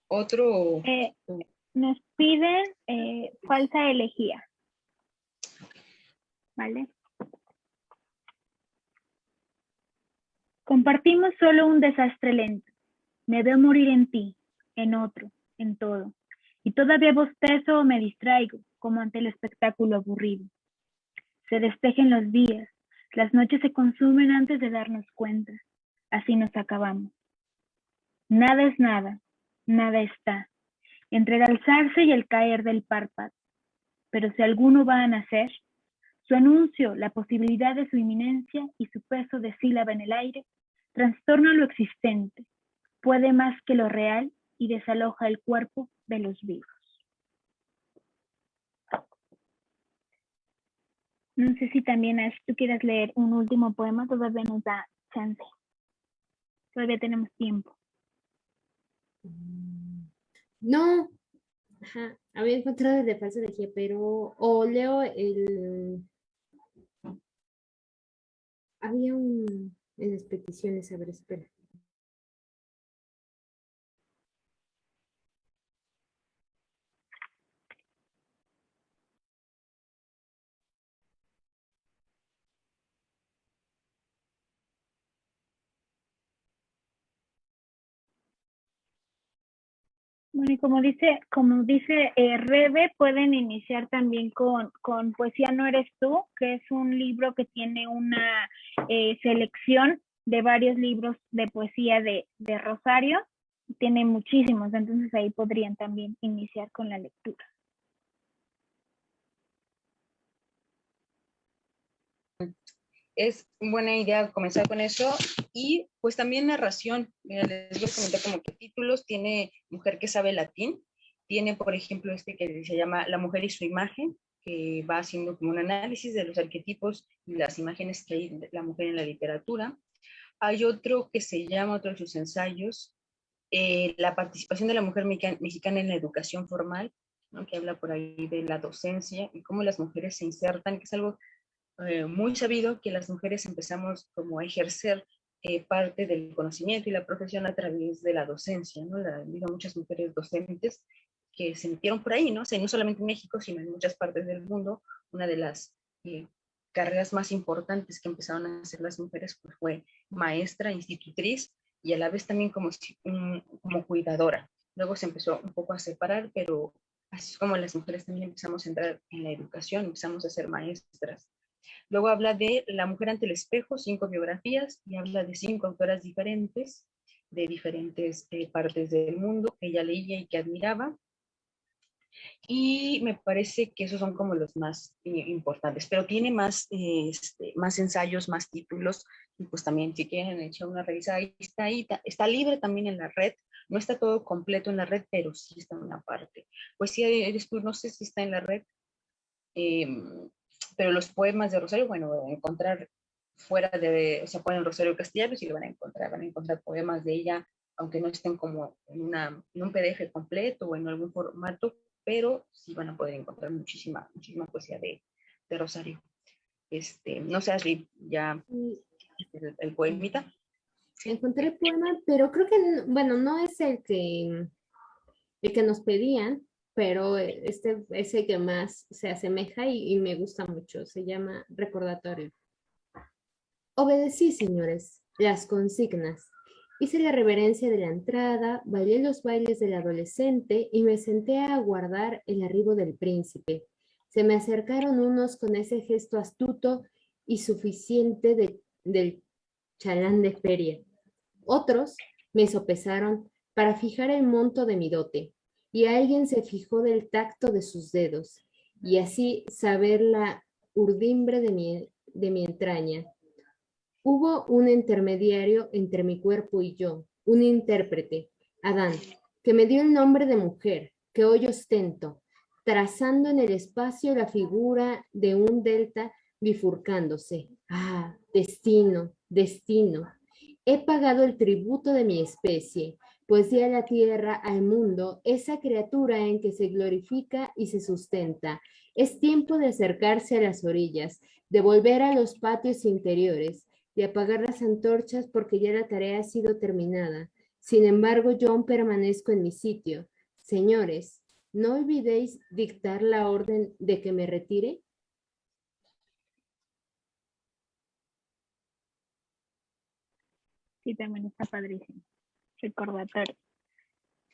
otro. Nos piden falsa elegía, ¿vale? Compartimos solo un desastre lento. Me veo morir en ti, en otro, en todo. Y todavía bostezo o me distraigo, como ante el espectáculo aburrido. Se despejen los días, las noches se consumen antes de darnos cuenta. Así nos acabamos. Nada es nada, nada está, entre el alzarse y el caer del párpado. Pero si alguno va a nacer, su anuncio, la posibilidad de su inminencia y su peso de sílaba en el aire, trastorna lo existente, puede más que lo real y desaloja el cuerpo de los vivos. No sé si también Ash, tú quieras leer un último poema, todavía nos da chance. Todavía tenemos tiempo. No, ajá, había encontrado el de falsa energía, pero o leo había un en las peticiones, a ver, espera. Bueno, y como dice Rebe, pueden iniciar también con Poesía no eres tú, que es un libro que tiene una selección de varios libros de poesía de Rosario. Tiene muchísimos, entonces ahí podrían también iniciar con la lectura. Es buena idea comenzar con eso y pues también narración. Mira, les voy a comentar como que títulos. Tiene Mujer que sabe latín, tiene por ejemplo este que se llama La mujer y su imagen, que va haciendo como un análisis de los arquetipos y las imágenes que hay de la mujer en la literatura. Hay otro que se llama, otro de sus ensayos, la participación de la mujer mexicana en la educación formal, ¿no? Que habla por ahí de la docencia y cómo las mujeres se insertan, que es algo muy sabido que las mujeres empezamos como a ejercer parte del conocimiento y la profesión a través de la docencia, ¿no? Digo, muchas mujeres docentes que se metieron por ahí, ¿no? O sea, no solamente en México, sino en muchas partes del mundo. Una de las carreras más importantes que empezaron a hacer las mujeres pues, fue maestra, institutriz y a la vez también como cuidadora. Luego se empezó un poco a separar, pero así es como las mujeres también empezamos a entrar en la educación, empezamos a ser maestras. Luego habla de La mujer ante el espejo, 5 biografías, y habla de 5 autoras diferentes, de diferentes partes del mundo, que ella leía y que admiraba. Y me parece que esos son como los más importantes, pero tiene más ensayos, más títulos, y pues también si quieren echar una revisada, ahí está libre también en la red, no está todo completo en la red, pero sí está en una parte. Pues sí, no sé si está en la red, eh, pero los poemas de Rosario, bueno, encontrar fuera de, o sea, ponen Rosario Castellanos y lo van a encontrar poemas de ella, aunque no estén como en un PDF completo o en algún formato, pero sí van a poder encontrar muchísima poesía de Rosario. No sé, Ashley, ya Y el poemita. encontré poema, pero creo que, bueno, no es el que nos pedían, pero este es el que más se asemeja y me gusta mucho. Se llama Recordatorio. Obedecí, señores, las consignas. Hice la reverencia de la entrada, bailé los bailes del adolescente y me senté a aguardar el arribo del príncipe. Se me acercaron unos con ese gesto astuto y suficiente del chalán de feria. Otros me sopesaron para fijar el monto de mi dote, y alguien se fijó del tacto de sus dedos, y así saber la urdimbre de mi entraña. Hubo un intermediario entre mi cuerpo y yo, un intérprete, Adán, que me dio el nombre de mujer, que hoy ostento, trazando en el espacio la figura de un delta bifurcándose. Ah, destino, destino. He pagado el tributo de mi especie, pues di a la tierra, al mundo, esa criatura en que se glorifica y se sustenta. Es tiempo de acercarse a las orillas, de volver a los patios interiores, de apagar las antorchas porque ya la tarea ha sido terminada. Sin embargo, yo aún permanezco en mi sitio. Señores, no olvidéis dictar la orden de que me retire. Sí, también está padrísimo. Recordatorio.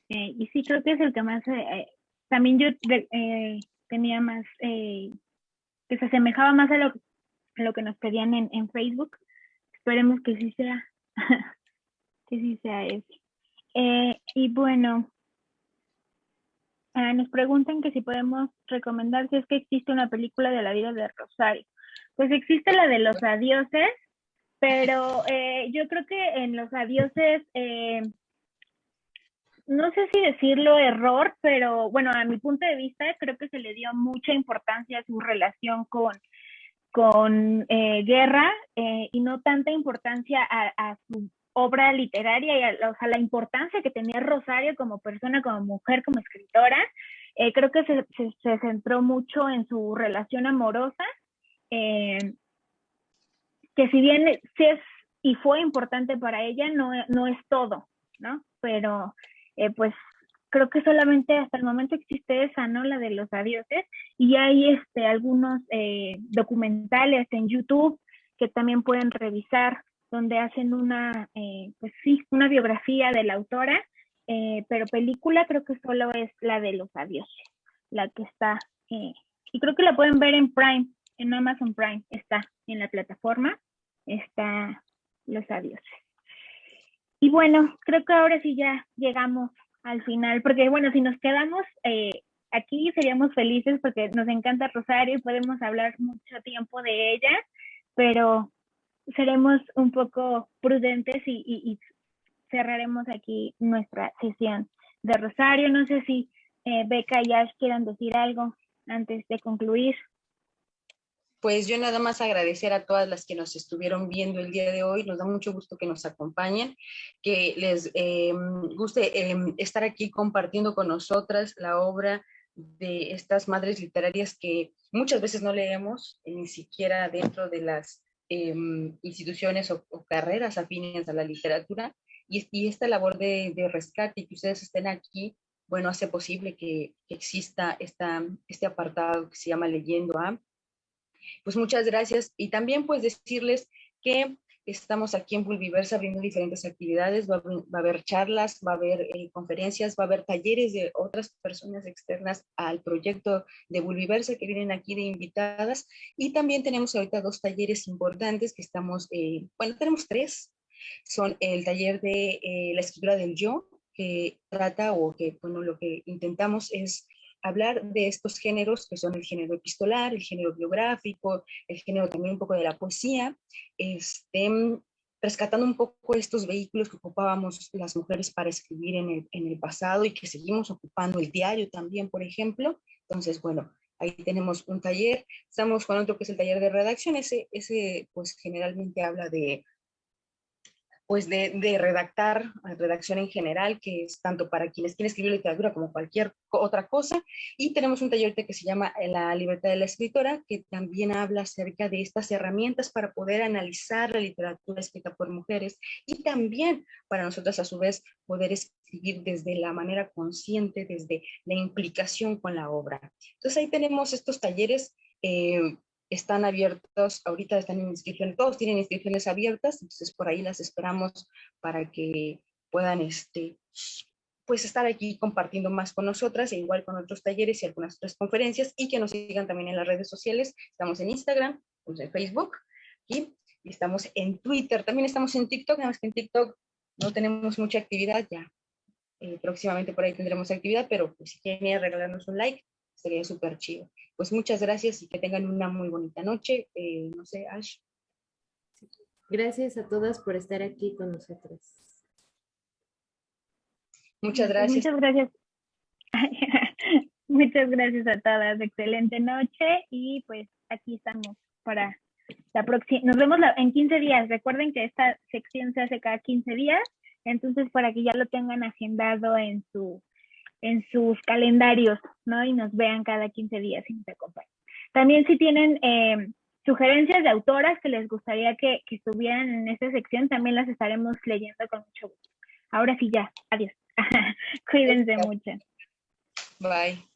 Y sí, creo que es el que más, también yo tenía más, que se asemejaba más a lo que nos pedían en Facebook. Esperemos que sí sea, que sí sea eso. Y bueno, nos preguntan que si podemos recomendar si es que existe una película de la vida de Rosario. Pues existe la de Los Adioses, pero yo creo que en Los Adioses, no sé si decirlo error, pero bueno, a mi punto de vista creo que se le dio mucha importancia a su relación Guerra y no tanta importancia a su obra literaria y o sea, la importancia que tenía Rosario como persona, como mujer, como escritora. Creo que se centró mucho en su relación amorosa, que si bien sí es y fue importante para ella, no es todo, ¿no? Pero pues creo que solamente hasta el momento existe esa, ¿no? La de los adioses, y hay algunos documentales en YouTube que también pueden revisar, donde hacen pues sí, una biografía de la autora, pero película creo que solo es la de los adioses, la que está, y creo que la pueden ver en Prime, en Amazon Prime, está en la plataforma, está Los Adioses. Y bueno, creo que ahora sí ya llegamos al final, porque bueno, si nos quedamos aquí seríamos felices porque nos encanta Rosario y podemos hablar mucho tiempo de ella, pero seremos un poco prudentes y cerraremos aquí nuestra sesión de Rosario. No sé si Beca y Ash quieran decir algo antes de concluir. Pues yo nada más agradecer a todas las que nos estuvieron viendo el día de hoy. Nos da mucho gusto que nos acompañen, que les guste estar aquí compartiendo con nosotras la obra de estas madres literarias que muchas veces no leemos, ni siquiera dentro de las instituciones o carreras afines a la literatura. Y esta labor de rescate y que ustedes estén aquí, bueno, hace posible que exista este apartado que se llama Leyendo A. Pues muchas gracias y también pues decirles que estamos aquí en Bulbiversa abriendo diferentes actividades, va a haber charlas, va a haber conferencias, va a haber talleres de otras personas externas al proyecto de Bulbiversa que vienen aquí de invitadas, y también tenemos ahorita 2 talleres importantes que estamos, bueno, tenemos 3, son el taller de la escritura del yo, que trata o que, bueno, lo que intentamos es hablar de estos géneros que son el género epistolar, el género biográfico, el género también un poco de la poesía, rescatando un poco estos vehículos que ocupábamos las mujeres para escribir en el pasado y que seguimos ocupando el diario también, por ejemplo. Entonces, bueno, ahí tenemos un taller. Estamos con otro que es el taller de redacción. Ese pues generalmente habla de redacción en general, que es tanto para quienes quieren escribir literatura como cualquier otra cosa. Y tenemos un taller que se llama La libertad de la escritora, que también habla acerca de estas herramientas para poder analizar la literatura escrita por mujeres y también para nosotras a su vez poder escribir desde la manera consciente, desde la implicación con la obra. Entonces ahí tenemos estos talleres. Están abiertos, ahorita están en inscripción, todos tienen inscripciones abiertas, entonces por ahí las esperamos para que puedan pues estar aquí compartiendo más con nosotras, e igual con otros talleres y algunas otras conferencias, y que nos sigan también en las redes sociales. Estamos en Instagram, estamos en Facebook, y estamos en Twitter, también estamos en TikTok, nada más que en TikTok no tenemos mucha actividad ya. Próximamente por ahí tendremos actividad, pero pues si quieren regalarnos un like, sería súper chido. Pues muchas gracias y que tengan una muy bonita noche. No sé, Ash. Gracias a todas por estar aquí con nosotros. Muchas gracias. Muchas gracias. Muchas gracias a todas. Excelente noche y pues aquí estamos para la próxima. Nos vemos en 15 días. Recuerden que esta sección se hace cada 15 días, entonces para que ya lo tengan agendado en sus calendarios, ¿no? Y nos vean cada 15 días y nos acompañen. También si tienen sugerencias de autoras que les gustaría que estuvieran en esta sección, también las estaremos leyendo con mucho gusto. Ahora sí ya, adiós. Cuídense mucho. Bye.